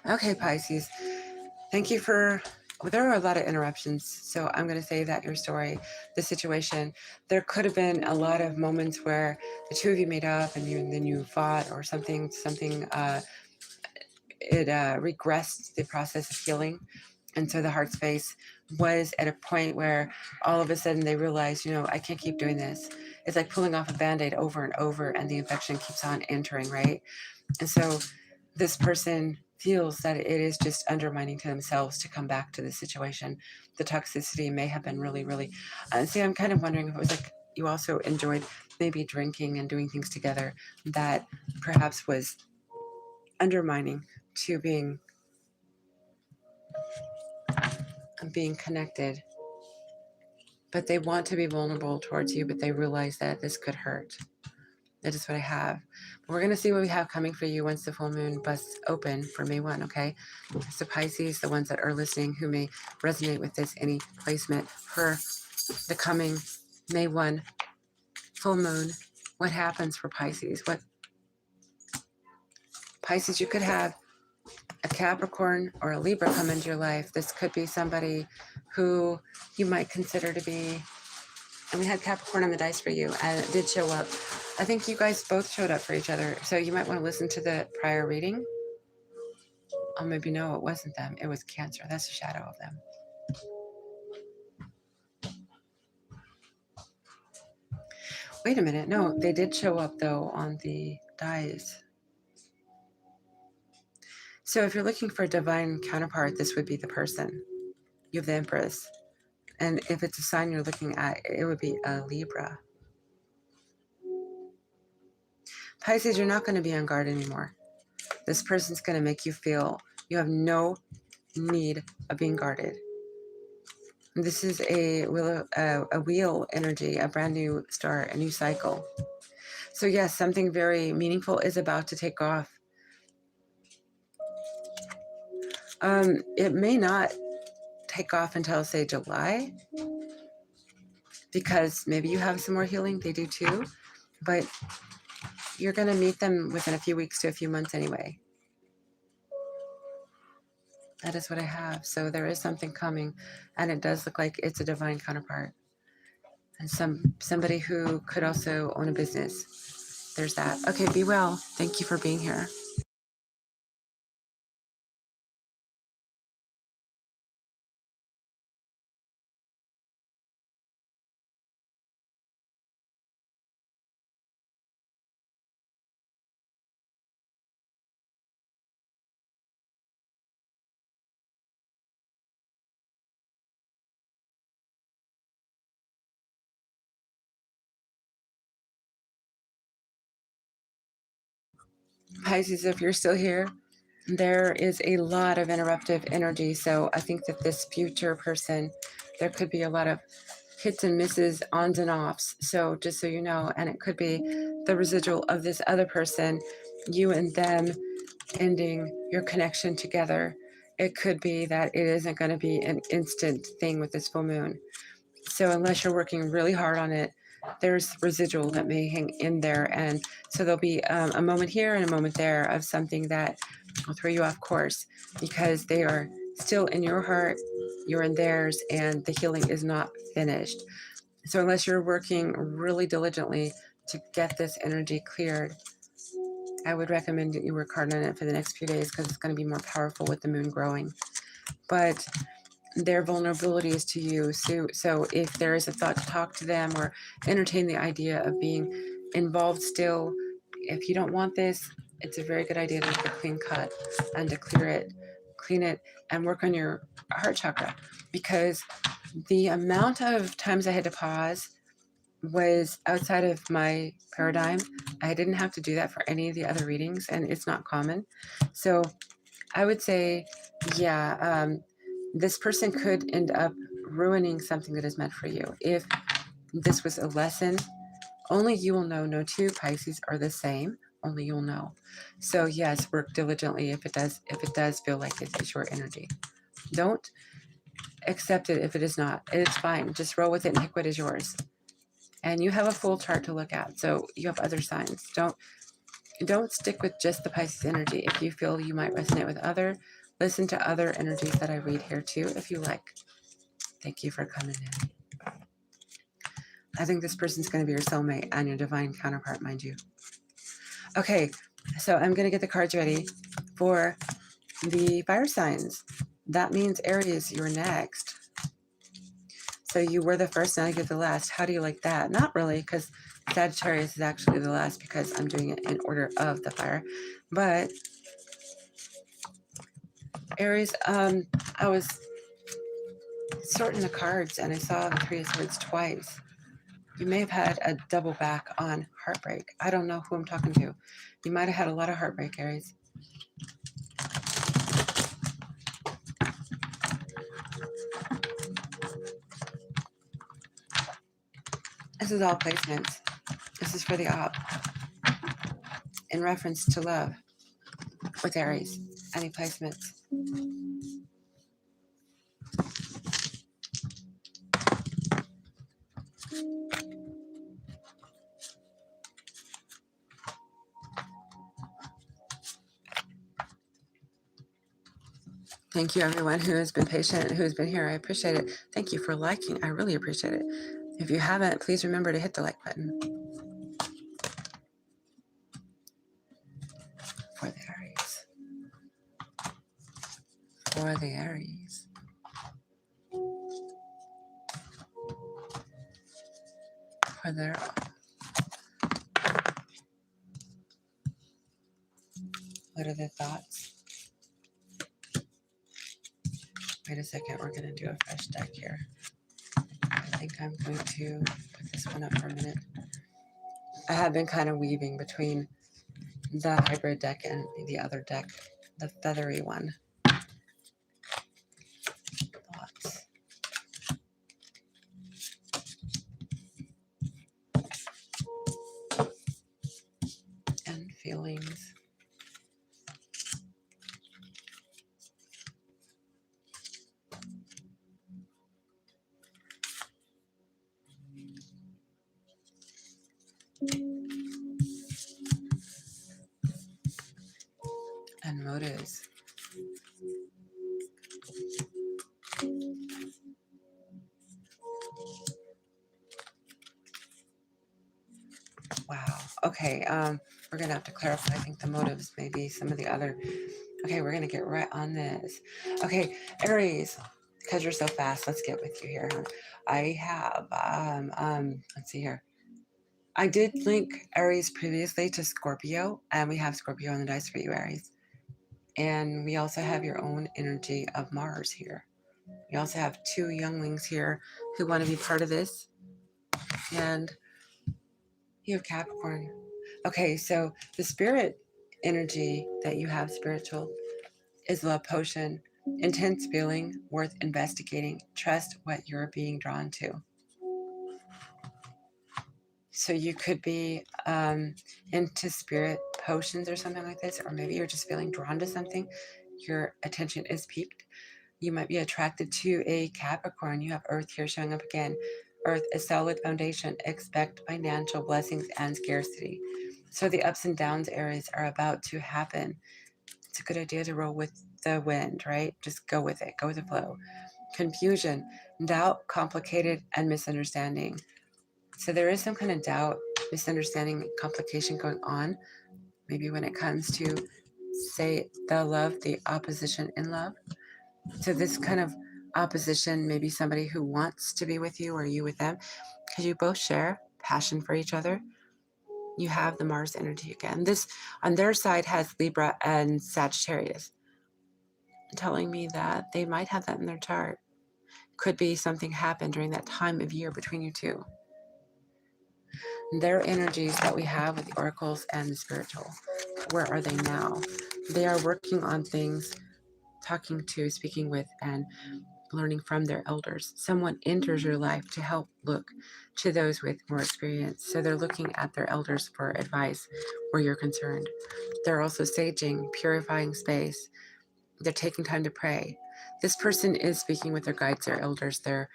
Okay, Pisces. Thank you for, well, there are a lot of interruptions. So I'm going to say that your story, the situation, there could have been a lot of moments where the two of you made up and then you fought or something, it regressed the process of healing. And so the heart space was at a point where all of a sudden they realized, I can't keep doing this. It's like pulling off a Band-Aid over and over and the infection keeps on entering, right? And so this person feels that it is just undermining to themselves to come back to the situation. The toxicity may have been really, really, see, I'm kind of wondering if it was like you also enjoyed maybe drinking and doing things together that perhaps was undermining to being connected. But they want to be vulnerable towards you, but they realize that this could hurt. That is what I have. But we're going to see what we have coming for you once the full moon busts open for May 1, okay? So Pisces, the ones that are listening who may resonate with this, any placement for the coming May 1 full moon, what happens for Pisces? Pisces, you could have a Capricorn or a Libra come into your life. This could be somebody who you might consider to be, and we had Capricorn on the dice for you, and it did show up. I think you guys both showed up for each other, so you might want to listen to the prior reading. Oh, maybe no, it wasn't them. It was Cancer. That's a shadow of them. Wait a minute. No, they did show up, though, on the dice. So if you're looking for a divine counterpart, this would be the person. You have the Empress. And if it's a sign you're looking at, it would be a Libra. Pisces, you're not going to be on guard anymore. This person's going to make you feel you have no need of being guarded. This is a wheel energy, a brand new start, a new cycle. So yes, something very meaningful is about to take off. It may not take off until, say, July, because maybe you have some more healing. They do too, but you're going to meet them within a few weeks to a few months anyway. That is what I have. So there is something coming, and it does look like it's a divine counterpart, and somebody who could also own a business. There's that. Okay, be well. Thank you for being here. Pisces, if you're still here, there is a lot of interruptive energy. So I think that this future person, there could be a lot of hits and misses, ons and offs. So just so you know, and it could be the residual of this other person, you and them ending your connection together. It could be that it isn't going to be an instant thing with this full moon. So unless you're working really hard on it, there's residual that may hang in there. And so there'll be a moment here and a moment there of something that will throw you off course, because they are still in your heart, you're in theirs, and the healing is not finished. So unless you're working really diligently to get this energy cleared, I would recommend that you work hard on it for the next few days, because it's going to be more powerful with the moon growing. But their vulnerability is to you. So if there is a thought to talk to them or entertain the idea of being involved still, if you don't want this, it's a very good idea to make a clean cut and to clean it, and work on your heart chakra, because the amount of times I had to pause was outside of my paradigm. I didn't have to do that for any of the other readings, and it's not common. So I would say, yeah, this person could end up ruining something that is meant for you. If this was a lesson Only you will know. No two Pisces are the same. Only you'll know. So yes, work diligently if it does feel like it is your energy. Don't accept it if it is not. It's fine. Just roll with it and pick what is yours. And you have a full chart to look at, so you have other signs. Don't stick with just the Pisces energy. If you feel you might resonate with listen to other energies that I read here too, if you like. Thank you for coming in. I think this person's going to be your soulmate and your divine counterpart, mind you. Okay, so I'm going to get the cards ready for the fire signs. That means Aries, you're next. So you were the first, now you get the last. How do you like that? Not really, because Sagittarius is actually the last because I'm doing it in order of the fire. But Aries, I was sorting the cards and I saw the Three of Swords twice. You may have had a double back on heartbreak. I don't know who I'm talking to. You might have had a lot of heartbreak, Aries. This is all placements. This is for the op. In reference to love with Aries. Any placements? Thank you, everyone who has been patient, who has been here. I appreciate it. Thank you for liking. I really appreciate it. If you haven't, please remember to hit the like button. For the Aries. For the Aries. For their... What are their thoughts? Wait a second, we're going to do a fresh deck here. I think I'm going to put this one up for a minute. I have been kind of weaving between the hybrid deck and the other deck, the feathery one. Thoughts. And feelings. And motives. Wow. Okay. We're gonna have to clarify. I think the motives may be some of the other. Okay, we're gonna get right on this. Okay, Aries, because you're so fast, let's get with you here. I have let's see here. I did link Aries previously to Scorpio, and we have Scorpio on the dice for you, Aries. And we also have your own energy of Mars here. We also have two younglings here who want to be part of this. And you have Capricorn. Okay, so the spirit energy that you have, spiritual, is love potion, intense feeling, worth investigating. Trust what you're being drawn to. So you could be into spirit potions or something like this, or maybe you're just feeling drawn to something. Your attention is piqued. You might be attracted to a Capricorn. You have Earth here showing up again. Earth, a solid foundation. Expect financial blessings and scarcity. So the ups and downs areas are about to happen. It's a good idea to roll with the wind, right? Just go with it. Go with the flow. Confusion, doubt, complicated, and misunderstanding. So there is some kind of doubt, misunderstanding, complication going on. Maybe when it comes to, say, the love, the opposition in love. So this kind of opposition, maybe somebody who wants to be with you or you with them, because you both share passion for each other. You have the Mars energy again. This on their side has Libra and Sagittarius, telling me that they might have that in their chart. Could be something happened during that time of year between you two. Their energies that we have with the oracles and the spiritual, where are they now? They are working on things, talking to, speaking with, and learning from their elders. Someone enters your life to help look to those with more experience. So they're looking at their elders for advice where you're concerned. They're also saging, purifying space. They're taking time to pray. This person is speaking with their guides, their elders, their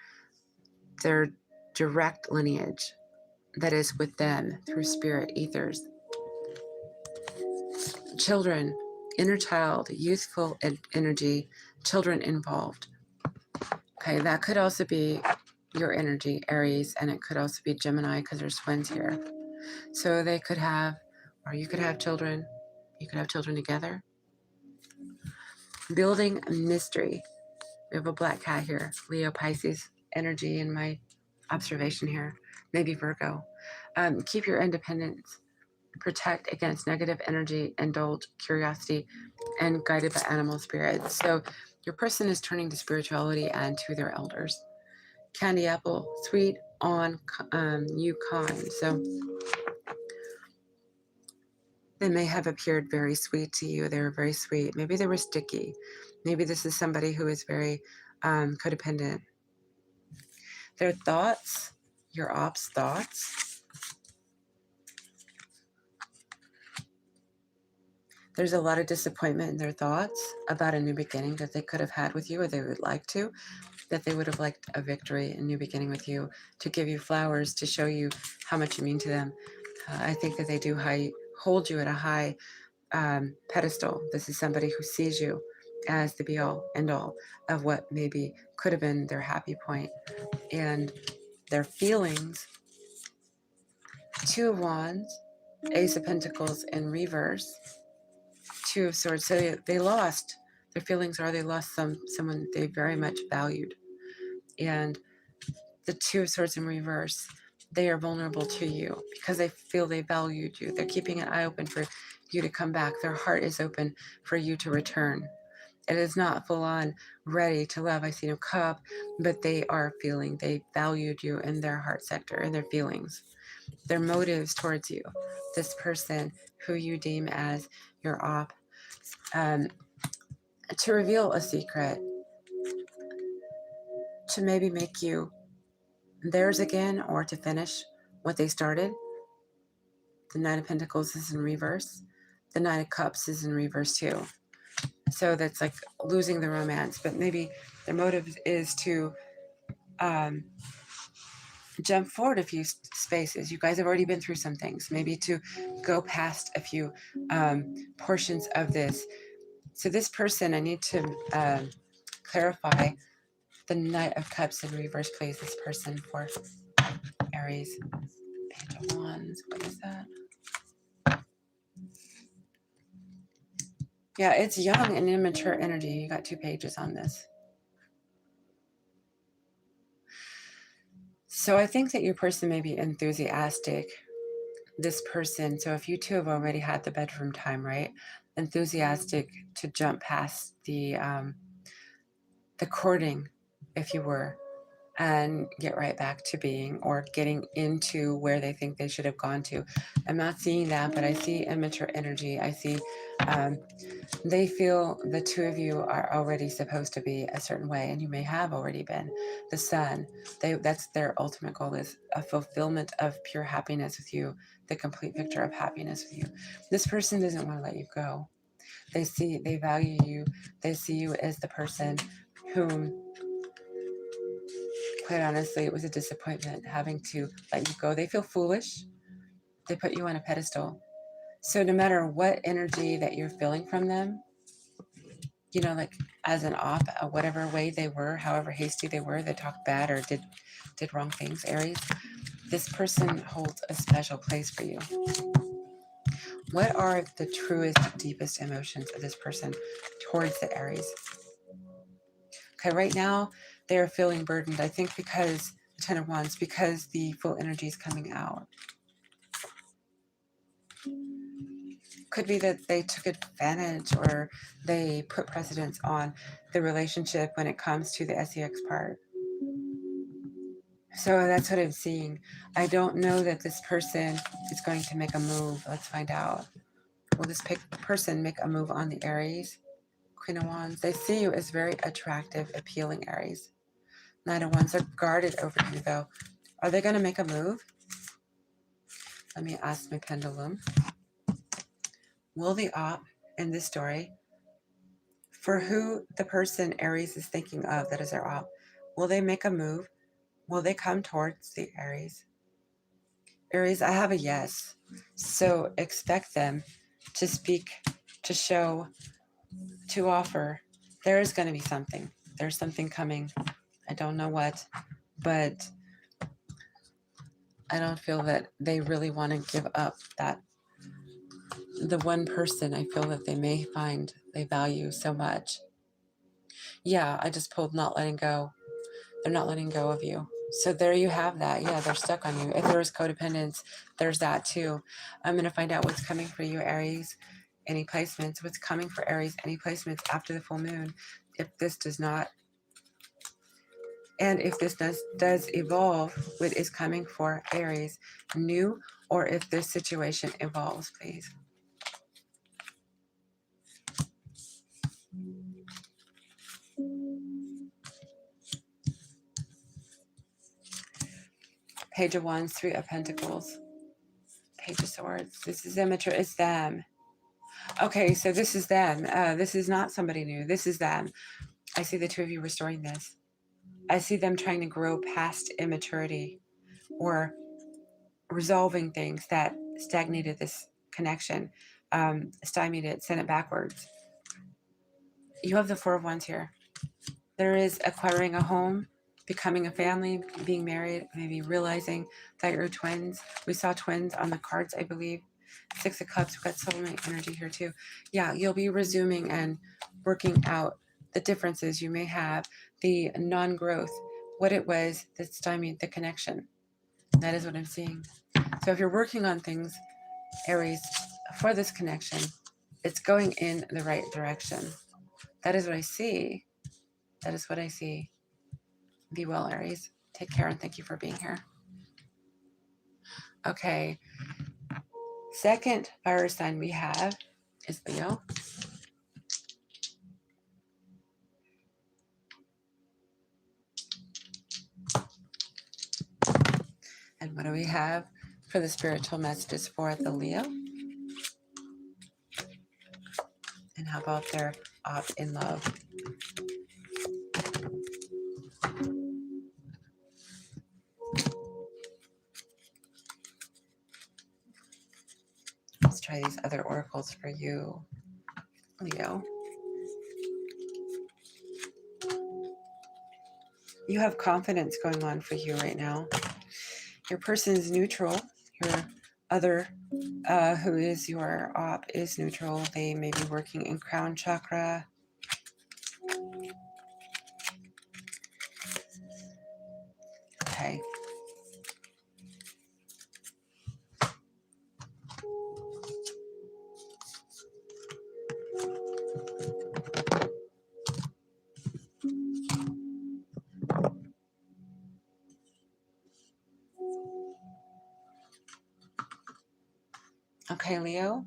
direct lineage that is with them through spirit ethers. Children, inner child, youthful energy, children involved. Okay, that could also be your energy, Aries, and it could also be Gemini because there's twins here. So they could have, or you could have children. You could have children together. Building a mystery. We have a black cat here. Leo, Pisces energy in my observation here. Maybe Virgo. Keep your independence. Protect against negative energy, indulge curiosity, and guided by animal spirits. So your person is turning to spirituality and to their elders. Candy apple, sweet on you kind. So they may have appeared very sweet to you. They were very sweet. Maybe they were sticky. Maybe this is somebody who is very codependent. Their thoughts, your Opps thoughts. There's a lot of disappointment in their thoughts about a new beginning that they could have had with you, or they would like to, that they would have liked a victory, a new beginning with you, to give you flowers, to show you how much you mean to them. I think that they do hold you at a high pedestal. This is somebody who sees you as the be-all, end-all of what maybe could have been their happy point. And their feelings, Two of Wands, Ace of Pentacles in reverse, Two of Swords. So they lost. Their feelings are they lost someone they very much valued. And the Two of Swords in reverse, they are vulnerable to you because they feel they valued you. They're keeping an eye open for you to come back. Their heart is open for you to return. It is not full on ready to love. I see no cup, but they are feeling they valued you in their heart sector, in their feelings, their motives towards you. This person who you deem as your op, to reveal a secret, to maybe make you theirs again, or to finish what they started. The Nine of Pentacles is in reverse. The Nine of Cups is in reverse too. So that's like losing the romance, but maybe their motive is to jump forward a few spaces. You guys have already been through some things, maybe to go past a few portions of this. So this person, I need to clarify the Knight of Cups in reverse, please. This person for Aries. Page of Wands. What is that? Yeah, it's young and immature energy. You got 2 pages on this. So I think that your person may be enthusiastic. This person, so if you two have already had the bedroom time, right? Enthusiastic to jump past the courting, if you were, and get right back to being, or getting into where they think they should have gone to. I'm not seeing that, but I see immature energy. I see they feel the two of you are already supposed to be a certain way, and you may have already been. The Sun, that's their ultimate goal, is a fulfillment of pure happiness with you, the complete picture of happiness with you. This person doesn't want to let you go. They value you. They see you as the person whom, quite honestly, it was a disappointment having to let you go. They feel foolish. They put you on a pedestal. So no matter what energy that you're feeling from them, you know, like as an op, whatever way they were, however hasty they were, they talked bad or did wrong things, Aries, this person holds a special place for you. What are the truest, deepest emotions of this person towards the Aries? Okay, right now they're feeling burdened, I think, because the Ten of Wands, because the full energy is coming out. Could be that they took advantage, or they put precedence on the relationship when it comes to the SEX part. So that's what I'm seeing. I don't know that this person is going to make a move. Let's find out. Will this person make a move on the Aries? Queen of Wands. They see you as very attractive, appealing, Aries. Knight of Wands. They're guarded over you, though. Are they going to make a move? Let me ask my pendulum. Will the op in this story, for who the person Aries is thinking of that is their op, will they make a move? Will they come towards the Aries? Aries, I have a yes. So expect them to speak, to show, to offer. There is going to be something. There's something coming. I don't know what, but I don't feel that they really want to give up that. The one person I feel that they may find they value so much. Yeah, I just pulled not letting go. They're not letting go of you. So there you have that. Yeah, they're stuck on you. If there is codependence, there's that too. I'm going to find out what's coming for you, Aries. Any placements? What's coming for Aries? Any placements after the full moon? If this does not, and if this does evolve, what is coming for Aries? New, or if this situation evolves, please. Page of Wands, Three of Pentacles, Page of Swords. This is immature. It's them. Okay, so this is them. This is not somebody new. This is them. I see the two of you restoring this. I see them trying to grow past immaturity or resolving things that stagnated this connection, stymied it, sent it backwards. You have the Four of Wands here. There is acquiring a home, becoming a family, being married, maybe realizing that you're twins. We saw twins on the cards, I believe. Six of Cups, we've got soulmate energy here too. Yeah, you'll be resuming and working out the differences you may have, the non-growth, what it was that stymied the connection. That is what I'm seeing. So if you're working on things, Aries, for this connection, it's going in the right direction. That is what I see. That is what I see. Be well, Aries. Take care, and thank you for being here. Okay. Second fire sign we have is Leo. And what do we have for the spiritual messages for the Leo? And how about their op in love? Let's try these other oracles for you, Leo. You have confidence going on for you right now. Your person is neutral. Your other, who is your op, is neutral. They may be working in crown chakra. Okay. Okay, Leo.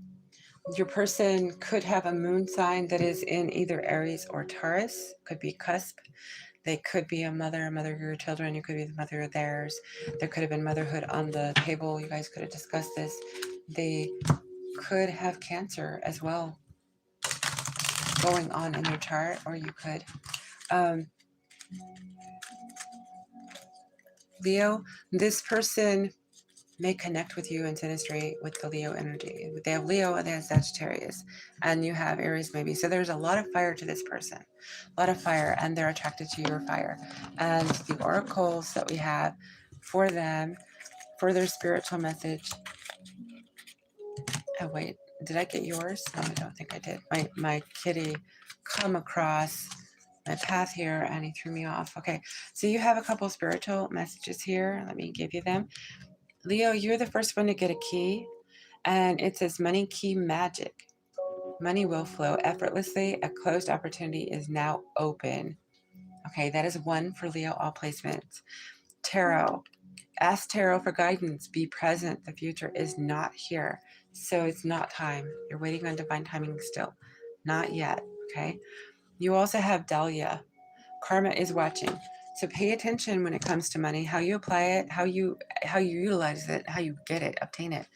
Your person could have a moon sign that is in either Aries or Taurus. Could be cusp. They could be a mother of your children. You could be the mother of theirs. There could have been motherhood on the table. You guys could have discussed this. They could have Cancer as well going on in your chart, or you could. Leo, this person may connect with you in synastry with the Leo energy. They have Leo and they have Sagittarius, and you have Aries maybe. So there's a lot of fire to this person, a lot of fire, and they're attracted to your fire. And the oracles that we have for them, for their spiritual message. Oh, wait, did I get yours? No, I don't think I did. My kitty come across my path here and he threw me off. Okay, so you have a couple spiritual messages here. Let me give you them. Leo, you're the first one to get a key, and it says money key magic. Money will flow effortlessly. A closed opportunity is now open. Okay, that is one for Leo, all placements. Tarot. Ask Tarot for guidance. Be present. The future is not here. So it's not time. You're waiting on divine timing still. Not yet, okay? You also have Dahlia. Karma is watching. So pay attention when it comes to money, how you apply it, how you utilize it, how you get it, obtain it.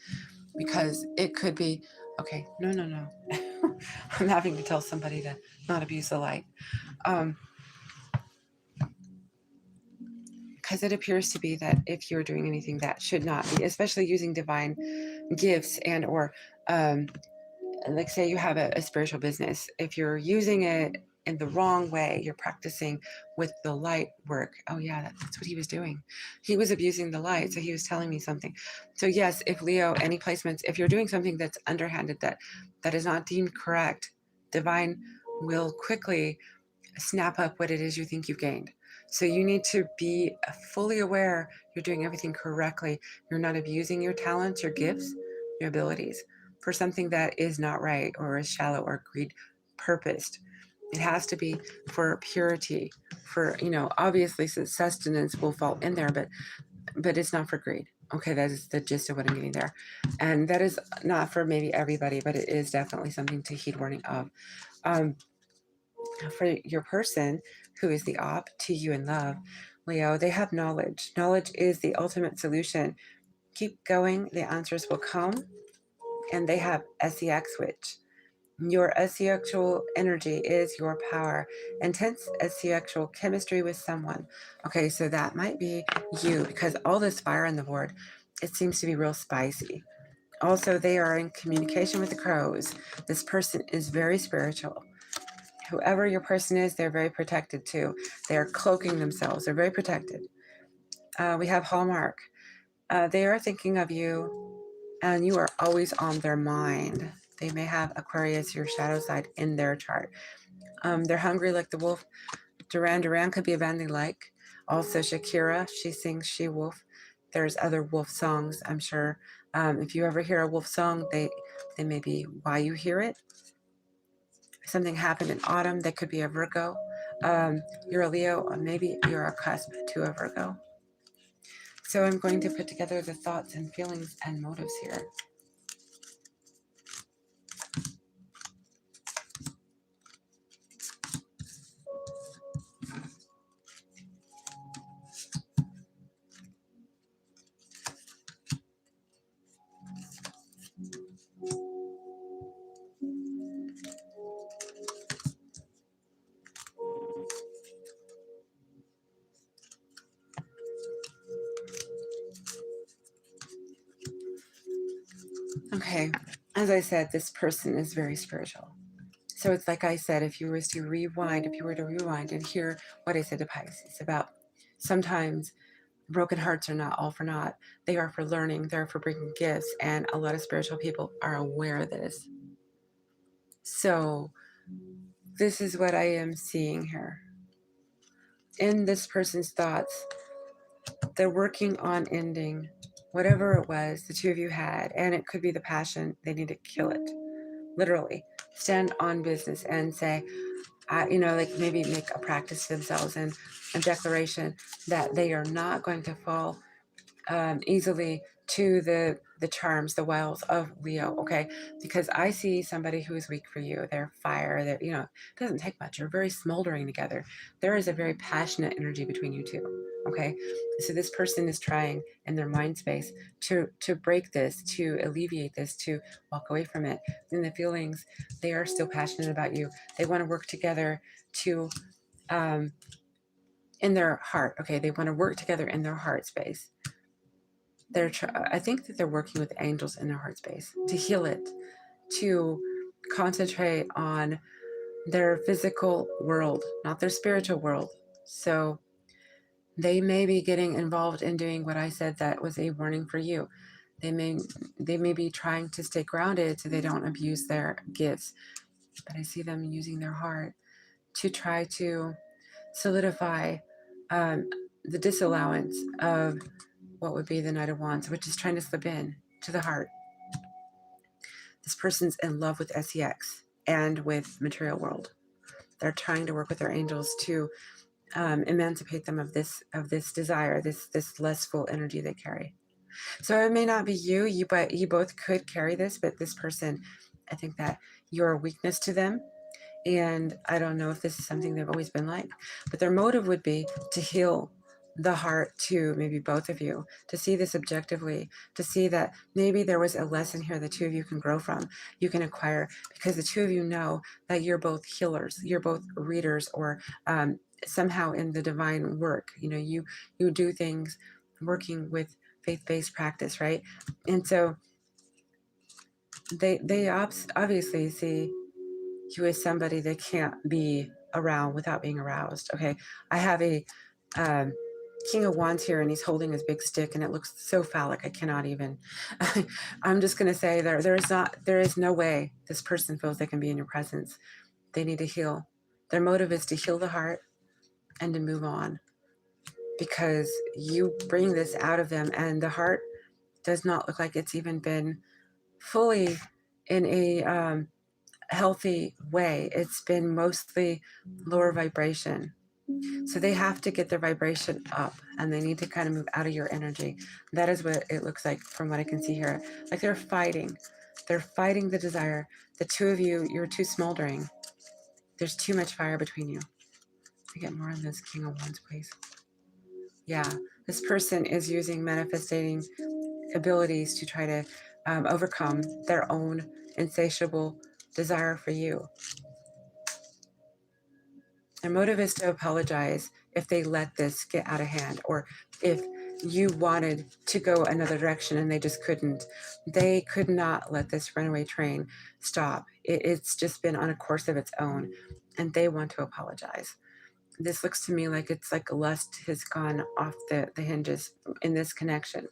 Because it could be, okay, no. I'm having to tell somebody to not abuse the light. Because it appears to be that if you're doing anything that should not be, especially using divine gifts and or like say you have a spiritual business, if you're using it in the wrong way, you're practicing with the light work. Oh yeah, that's what he was doing. He was abusing the light, so he was telling me something. So yes, if Leo, any placements, if you're doing something that's underhanded, that is not deemed correct, divine will quickly snap up what it is you think you've gained. So you need to be fully aware you're doing everything correctly. You're not abusing your talents, your gifts, your abilities for something that is not right or is shallow or greed purposed. It has to be for purity, for, obviously sustenance will fall in there, but it's not for greed. Okay, that is the gist of what I'm getting there. And that is not for maybe everybody, but it is definitely something to heed warning of. For your person who is the op to you in love, Leo, they have knowledge. Knowledge is the ultimate solution. Keep going, the answers will come. And they have SEX, which your sexual energy is your power. Intense sexual chemistry with someone. Okay, so that might be you, because all this fire on the board, it seems to be real spicy. Also, they are in communication with the crows. This person is very spiritual. Whoever your person is, they're very protected too. They're cloaking themselves. They're very protected. We have Hallmark. They are thinking of you, and you are always on their mind. They may have Aquarius, your shadow side, in their chart. They're hungry like the wolf. Duran could be a band they like. Also, Shakira, she sings She Wolf. There's other wolf songs, I'm sure. If you ever hear a wolf song, they may be why you hear it. Something happened in autumn. That could be a Virgo. You're a Leo, or maybe you're a cusp to a Virgo. So I'm going to put together the thoughts and feelings and motives here. Okay, as I said, this person is very spiritual. So it's like I said, if you were to rewind and hear what I said to Pisces about sometimes broken hearts are not all for naught. They are for learning, they're for bringing gifts, and a lot of spiritual people are aware of this. So this is what I am seeing here. In this person's thoughts, they're working on ending whatever it was the two of you had, and it could be the passion. They need to kill it, literally. Stand on business and say, like maybe make a practice to themselves and a declaration that they are not going to fall easily to the charms, the wiles of Leo, okay? Because I see somebody who is weak for you. They're fire. They're, it doesn't take much. You're very smoldering together. There is a very passionate energy between you two, okay? So this person is trying in their mind space to break this, to alleviate this, to walk away from it. In the feelings, they are still passionate about you. They want to work together to, in their heart, okay? They want to work together in their heart space. I think that they're working with angels in their heart space to heal it, to concentrate on their physical world, not their spiritual world. So they may be getting involved in doing what I said that was a warning for you. They may be trying to stay grounded so they don't abuse their gifts. But I see them using their heart to try to solidify the disallowance of what would be the Knight of Wands, which is trying to slip in to the heart. This person's in love with SEX and with material world. They're trying to work with their angels to emancipate them of this desire, this lustful energy they carry. So it may not be you, but you both could carry this, but this person, I think that you're a weakness to them. And I don't know if this is something they've always been like, but their motive would be to heal the heart to maybe both of you, to see this objectively, to see that maybe there was a lesson here the two of you can grow from, you can acquire, because the two of you know that you're both healers, you're both readers, or somehow in the divine work, you know, you do things working with faith-based practice, right? And so they obviously see you as somebody they can't be around without being aroused. Okay, I have a King of Wands here, and he's holding his big stick, and it looks so phallic. I cannot even. I'm just going to say there is no way this person feels they can be in your presence. They need to heal. Their motive is to heal the heart and to move on, because you bring this out of them, and the heart does not look like it's even been fully in a healthy way. It's been mostly lower vibration. So they have to get their vibration up, and they need to kind of move out of your energy. That is what it looks like from what I can see here. Like they're fighting. They're fighting the desire. The two of you, you're too smoldering. There's too much fire between you. I get more on this King of Wands, please. Yeah, this person is using manifesting abilities to try to overcome their own insatiable desire for you. Their motive is to apologize if they let this get out of hand, or if you wanted to go another direction and they just couldn't. They could not let this runaway train stop. It's just been on a course of its own, and they want to apologize. This looks to me like it's like lust has gone off the hinges in this connection.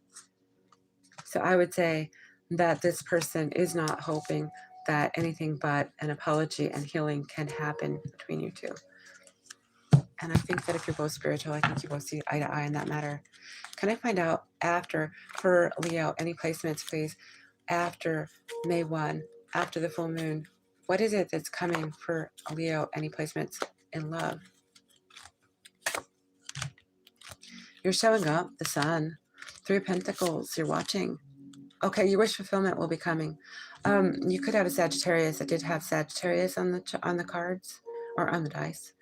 So I would say that this person is not hoping that anything but an apology and healing can happen between you two. And I think that if you're both spiritual, I think you both see eye to eye in that matter. Can I find out after, for Leo, any placements, please, after May 1, after the full moon? What is it that's coming for Leo, any placements in love? You're showing up, the Sun, 3 of Pentacles, you're watching. Okay, your wish fulfillment will be coming. You could have a Sagittarius. I did have Sagittarius on the cards, or on the dice.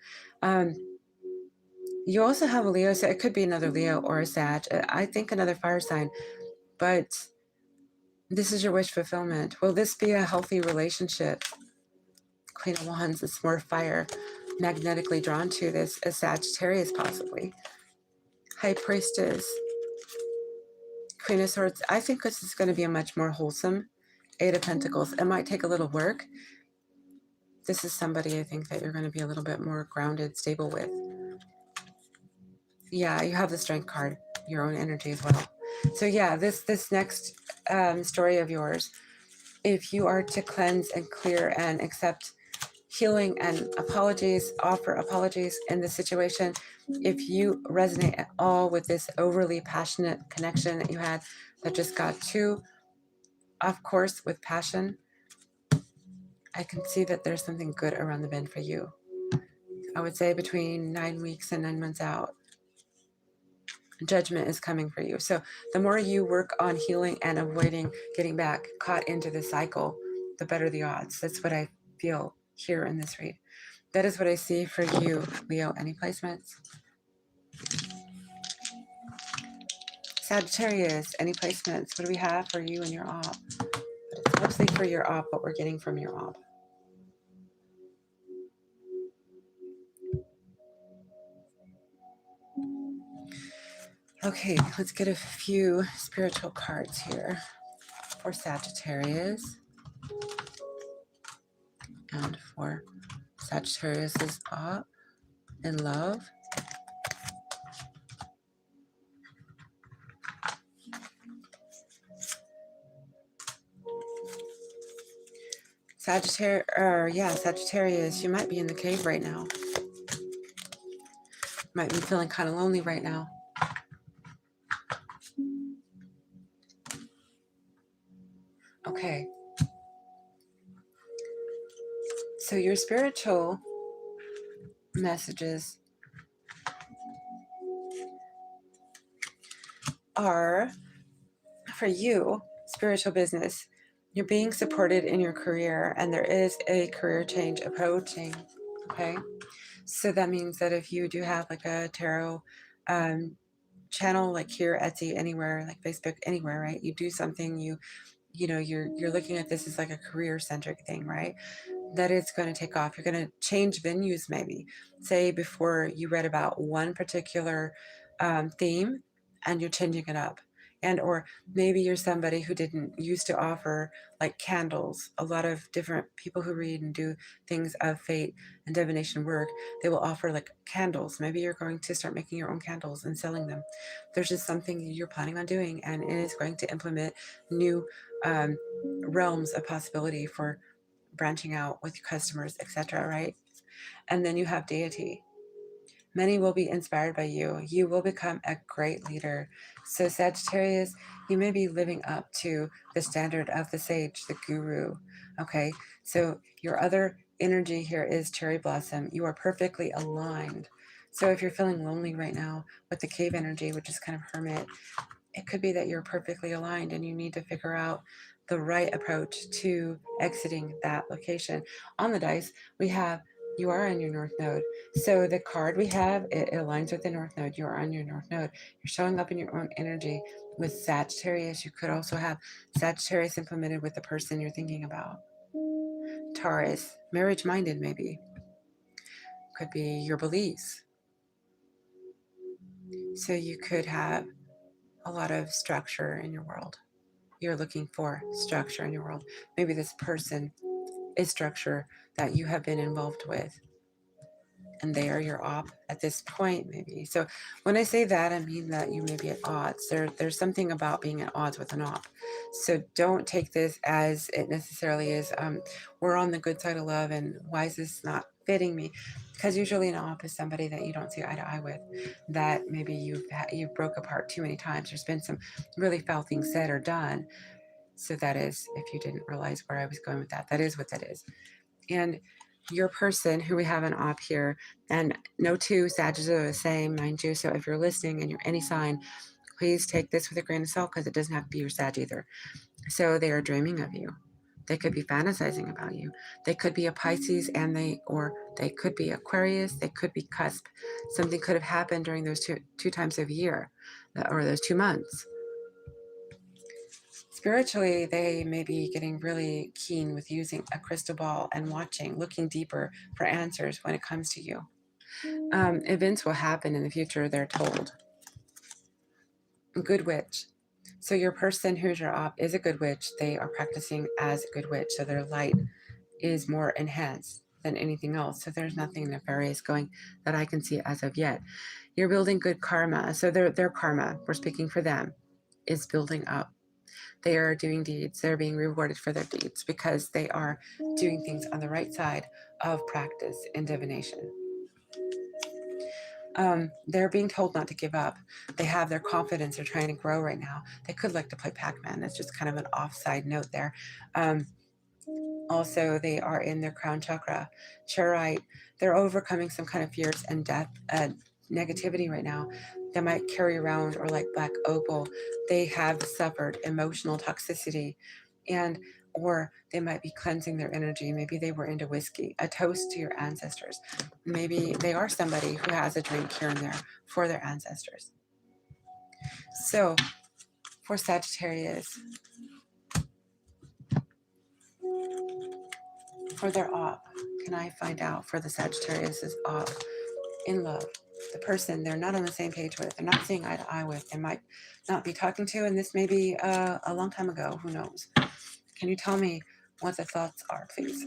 You also have a Leo, so it could be another Leo or a Sag. I think another fire sign, but this is your wish fulfillment. Will this be a healthy relationship? Queen of Wands, it's more fire, magnetically drawn to this, a Sagittarius possibly. High Priestess, Queen of Swords. I think this is going to be a much more wholesome 8 of Pentacles. It might take a little work. This is somebody I think that you're going to be a little bit more grounded, stable with. Yeah, you have the Strength card, your own energy as well. So yeah, this next story of yours, if you are to cleanse and clear and accept healing and apologies, offer apologies in this situation, if you resonate at all with this overly passionate connection that you had that just got too off course with passion, I can see that there's something good around the bend for you. I would say between 9 weeks and 9 months out. Judgment is coming for you. So the more you work on healing and avoiding getting back caught into the cycle, the better the odds. That's what I feel here in this read. That is what I see for you, Leo. Any placements? Sagittarius, any placements? What do we have for you and your op? But it's mostly for your op, what we're getting from your op. Okay, let's get a few spiritual cards here for Sagittarius and for Sagittarius's op in love. Sagittarius, you might be in the cave right now. Might be feeling kind of lonely right now. Okay. So your spiritual messages are for you, spiritual business. You're being supported in your career, and there is a career change approaching, okay? So that means that if you do have like a tarot channel, like here, Etsy, anywhere, like Facebook, anywhere, right? You do something, you know, you're looking at this as like a career-centric thing, right? That it's going to take off. You're going to change venues, maybe. Say before you read about one particular theme, and you're changing it up. And or maybe you're somebody who didn't used to offer like candles. A lot of different people who read and do things of fate and divination work, they will offer like candles. Maybe you're going to start making your own candles and selling them. There's just something you're planning on doing, and it is going to implement new realms of possibility for branching out with customers, etc., right? And then you have deity. Many will be inspired by you. You will become a great leader. So Sagittarius, you may be living up to the standard of the sage, the guru. Okay, so your other energy here is cherry blossom. You are perfectly aligned. So if you're feeling lonely right now with the cave energy, which is kind of hermit, it could be that you're perfectly aligned and you need to figure out the right approach to exiting that location. On the dice, we have you are on your north node. So the card we have, it aligns with the north node. You are on your north node. You're showing up in your own energy with Sagittarius. You could also have Sagittarius implemented with the person you're thinking about. Taurus, marriage-minded maybe. Could be your beliefs. So you could have a lot of structure in your world. You're looking for structure in your world. Maybe this person is structure that you have been involved with, and they are your op at this point, maybe. So when I say that, I mean that you may be at odds. There's something about being at odds with an op. So don't take this as it necessarily is. We're on the good side of love, and why is this not fitting me? Because usually an op is somebody that you don't see eye to eye with, that maybe you've broke apart too many times. There's been some really foul things said or done. So that is, if you didn't realize where I was going with that, that is what that is. And your person who we have an op here, and no two Sagittarius are the same, mind you. So if you're listening and you're any sign, please take this with a grain of salt, because it doesn't have to be your Sag either. So they are dreaming of you. They could be fantasizing about you. They could be a Pisces, and they could be Aquarius. They could be cusp. Something could have happened during those two times of year, or those 2 months. Spiritually, they may be getting really keen with using a crystal ball and watching, looking deeper for answers when it comes to you. Events will happen in the future, they're told. Good witch. So your person who's your op is a good witch. They are practicing as a good witch, so their light is more enhanced than anything else. So there's nothing nefarious going that I can see as of yet. You're building good karma. So their karma, we're speaking for them, is building up. They are doing deeds. They're being rewarded for their deeds because they are doing things on the right side of practice in divination. They're being told not to give up. They have their confidence. They're trying to grow right now. They could like to play Pac-Man. That's just kind of an offside note there. Also, they are in their crown chakra. Charite, they're overcoming some kind of fears and death, negativity right now. They might carry around, or like black opal, they have suffered emotional toxicity, and or they might be cleansing their energy. Maybe they were into whiskey. A toast to your ancestors. Maybe they are somebody who has a drink here and there for their ancestors. So for Sagittarius, for their op, can I find out for the Sagittarius's op in love? The person they're not on the same page with, they're not seeing eye to eye with, they might not be talking to, and this may be a long time ago, who knows? Can you tell me what the thoughts are, please?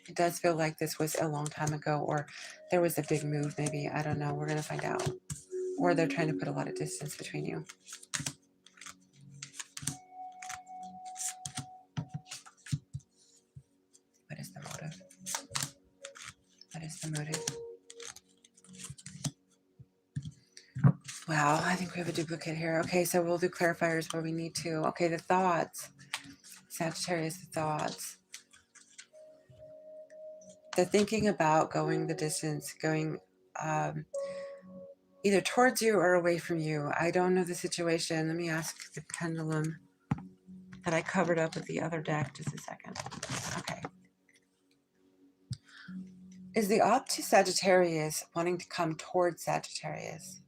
It does feel like this was a long time ago, or there was a big move, maybe. I don't know. We're going to find out. Or they're trying to put a lot of distance between you. What is the motive? What is the motive? Wow, I think we have a duplicate here. Okay, so we'll do clarifiers where we need to. Okay, the thoughts. Sagittarius, the thoughts. The thinking about going the distance, going either towards you or away from you. I don't know the situation. Let me ask the pendulum. that I covered up with the other deck. Just a second. Okay. Is the Op to Sagittarius wanting to come towards Sagittarius?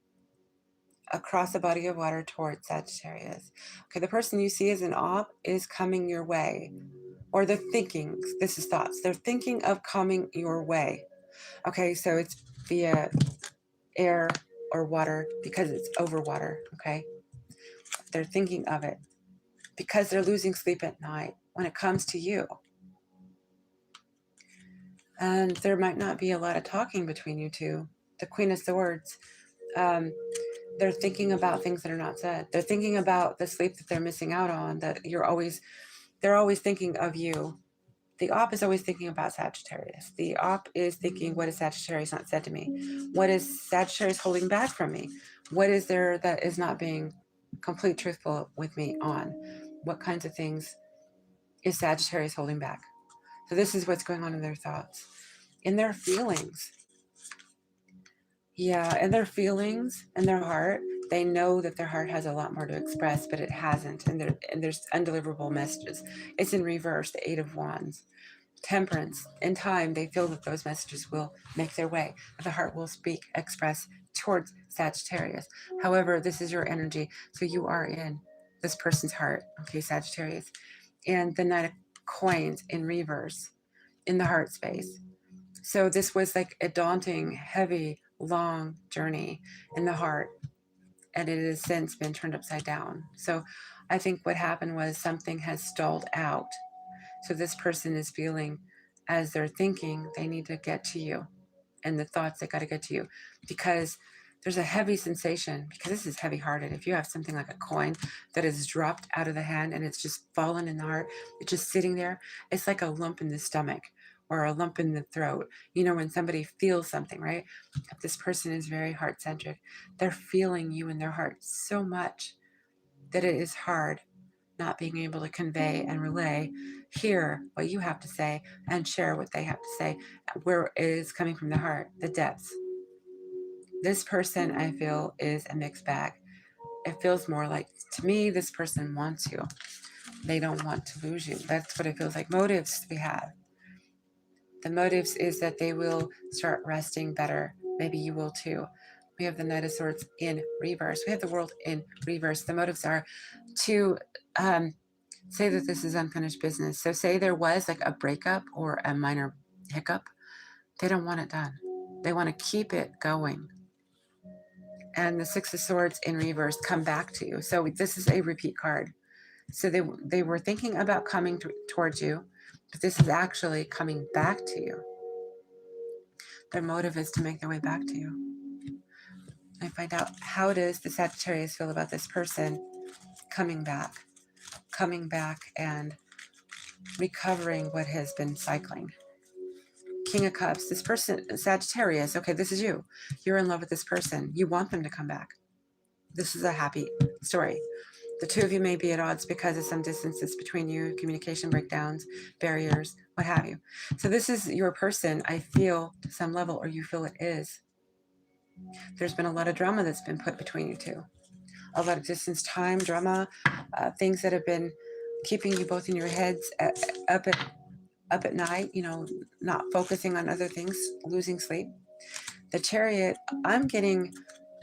Across a body of water towards Sagittarius. Okay, the person you see as an Op is coming your way. Or they're thinking, this is thoughts, they're thinking of coming your way. Okay, so it's via air or water because it's over water, okay? They're thinking of it because they're losing sleep at night when it comes to you. And there might not be a lot of talking between you two. The Queen of Swords, they're thinking about things that are not said. They're thinking about the sleep that they're missing out on, that they're always thinking of you. The Op is always thinking about Sagittarius. The Op is thinking, what has Sagittarius not said to me? What is Sagittarius holding back from me? What is there that is not being complete truthful with me on? What kinds of things is Sagittarius holding back? So this is what's going on in their thoughts, in their feelings. Yeah, in their feelings and their heart, they know that their heart has a lot more to express, but it hasn't. And there's undeliverable messages. It's in reverse, the Eight of Wands. Temperance. In time, they feel that those messages will make their way. The heart will speak, express towards Sagittarius. However, this is your energy, so you are in this person's heart, okay, Sagittarius. And the Knight of Coins in reverse, in the heart space. So this was like a daunting, heavy, long journey in the heart, and it has since been turned upside down. So I think what happened was something has stalled out. So this person is feeling, as they're thinking, they need to get to you, and the thoughts, they got to get to you, because there's a heavy sensation, because this is heavy-hearted. If you have something like a coin that is dropped out of the hand and it's just fallen in the heart, it's just sitting there, it's like a lump in the stomach or a lump in the throat. You know, when somebody feels something, right? If this person is very heart-centric, they're feeling you in their heart so much that it is hard not being able to convey and relay, hear what you have to say, and share what they have to say, where it is coming from the heart, the depths. This person, I feel, is a mixed bag. It feels more like, to me, this person wants you. They don't want to lose you. That's what it feels like. Motives we have. The motives is that they will start resting better. Maybe you will too. We have the Knight of Swords in reverse. We have the World in reverse. The motives are to say that this is unfinished business. So say there was like a breakup or a minor hiccup. They don't want it done. They want to keep it going. And the Six of Swords in reverse come back to you. So this is a repeat card. So they were thinking about coming towards you, but this is actually coming back to you. Their motive is to make their way back to you. I find out, how does the Sagittarius feel about this person coming back and recovering what has been cycling? King of Cups, this person, Sagittarius, okay, this is you. You're in love with this person. You want them to come back. This is a happy story. The two of you may be at odds because of some distances between you, communication breakdowns, barriers, what have you. So this is your person, I feel, to some level, or you feel it is. There's been a lot of drama that's been put between you two. A lot of distance, time, drama, things that have been keeping you both in your heads up at night, you know, not focusing on other things, losing sleep. The Chariot, I'm getting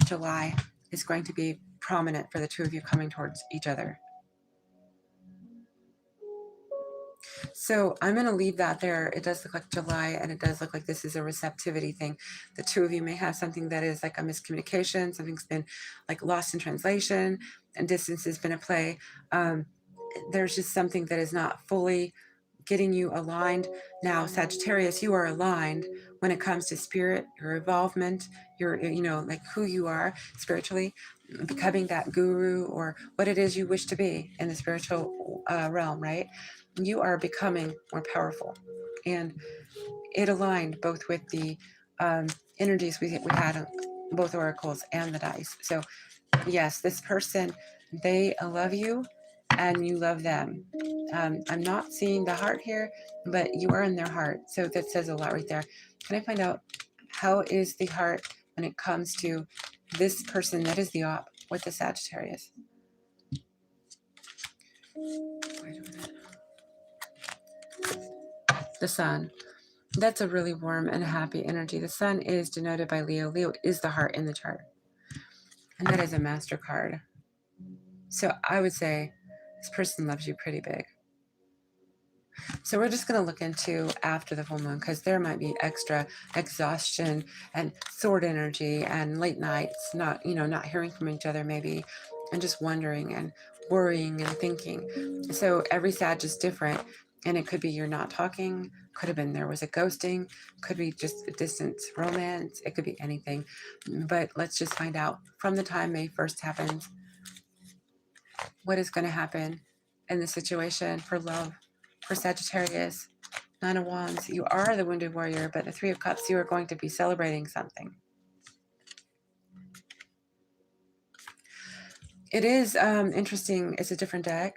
July is going to be prominent for the two of you coming towards each other. So I'm going to leave that there. It does look like July, and it does look like this is a receptivity thing. The two of you may have something that is like a miscommunication. Something's been like lost in translation, and distance has been at play. There's just something that is not fully getting you aligned. Now, Sagittarius, you are aligned when it comes to spirit, your involvement, your, you know, like who you are spiritually, becoming that guru or what it is you wish to be in the spiritual realm, right? You are becoming more powerful. And it aligned both with the energies we had on both oracles and the dice. So yes, this person, they love you and you love them. I'm not seeing the heart here, but you are in their heart. So that says a lot right there. Can I find out, how is the heart when it comes to this person that is the Op with the Sagittarius? the sun. That's a really warm and happy energy. The sun is denoted by Leo. Leo is the heart in the chart. And that is a master card. So I would say this person loves you pretty big. So we're just going to look into after the full moon, because there might be extra exhaustion and sword energy and late nights, not hearing from each other maybe, and just wondering and worrying and thinking. So every Sag is different, and it could be you're not talking, could have been there was a ghosting, could be just a distance romance, it could be anything. But let's just find out from the time May 1st happens, what is going to happen in the situation for love. For Sagittarius, 9 of Wands, you are the wounded warrior, but the 3 of Cups, you are going to be celebrating something. It is interesting. It's a different deck.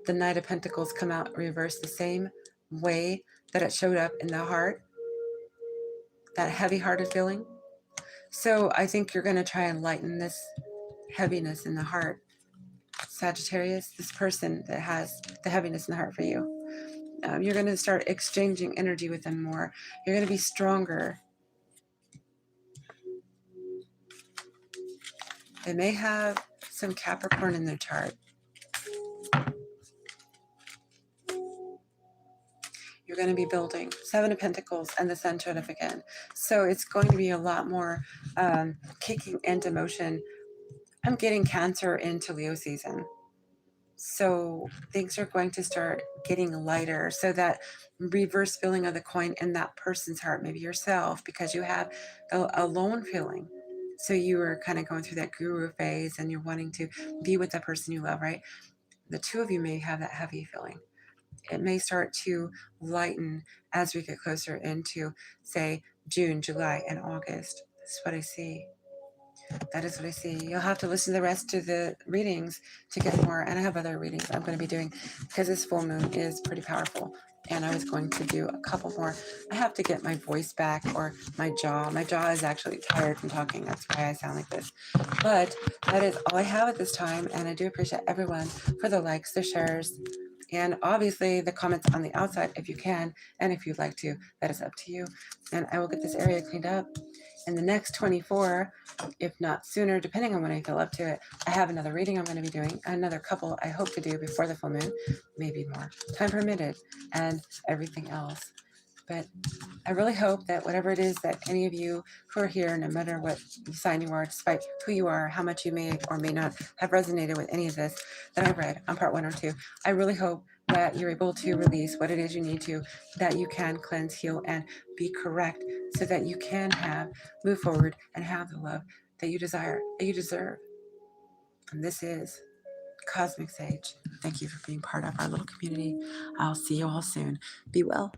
The Knight of Pentacles come out reversed the same way that it showed up in the heart, that heavy-hearted feeling. So I think you're going to try and lighten this heaviness in the heart. Sagittarius, this person that has the heaviness in the heart for you. You're going to start exchanging energy with them more. You're going to be stronger. They may have some Capricorn in their chart. You're going to be building 7 of Pentacles and the Sun showed up again. So it's going to be a lot more kicking into motion. I'm getting Cancer into Leo season. So things are going to start getting lighter. So that reverse feeling of the coin in that person's heart, maybe yourself, because you have a lone feeling. So you were kind of going through that guru phase and you're wanting to be with the person you love, right? The 2 of you may have that heavy feeling. It may start to lighten as we get closer into, say, June, July, and August. That's what I see. That is what I see. You'll have to listen to the rest of the readings to get more. And I have other readings I'm going to be doing because this full moon is pretty powerful. And I was going to do a couple more. I have to get my voice back, or my jaw. My jaw is actually tired from talking. That's why I sound like this. But that is all I have at this time. And I do appreciate everyone for the likes, the shares, and obviously the comments on the outside if you can. And if you'd like to, that is up to you. And I will get this area cleaned up in the next 24, if not sooner, depending on when I feel up to it. I have another reading I'm going to be doing, another couple I hope to do before the full moon, maybe more, time permitted, and everything else. But I really hope that whatever it is that any of you who are here, no matter what sign you are, despite who you are, how much you may or may not have resonated with any of this that I've read on part 1 or 2, I really hope that you're able to release what it is you need to, that you can cleanse, heal, and be correct, so that you can move forward and have the love that you desire, that you deserve. And this is Cosmic Sage. Thank you for being part of our little community. I'll see you all soon. Be well.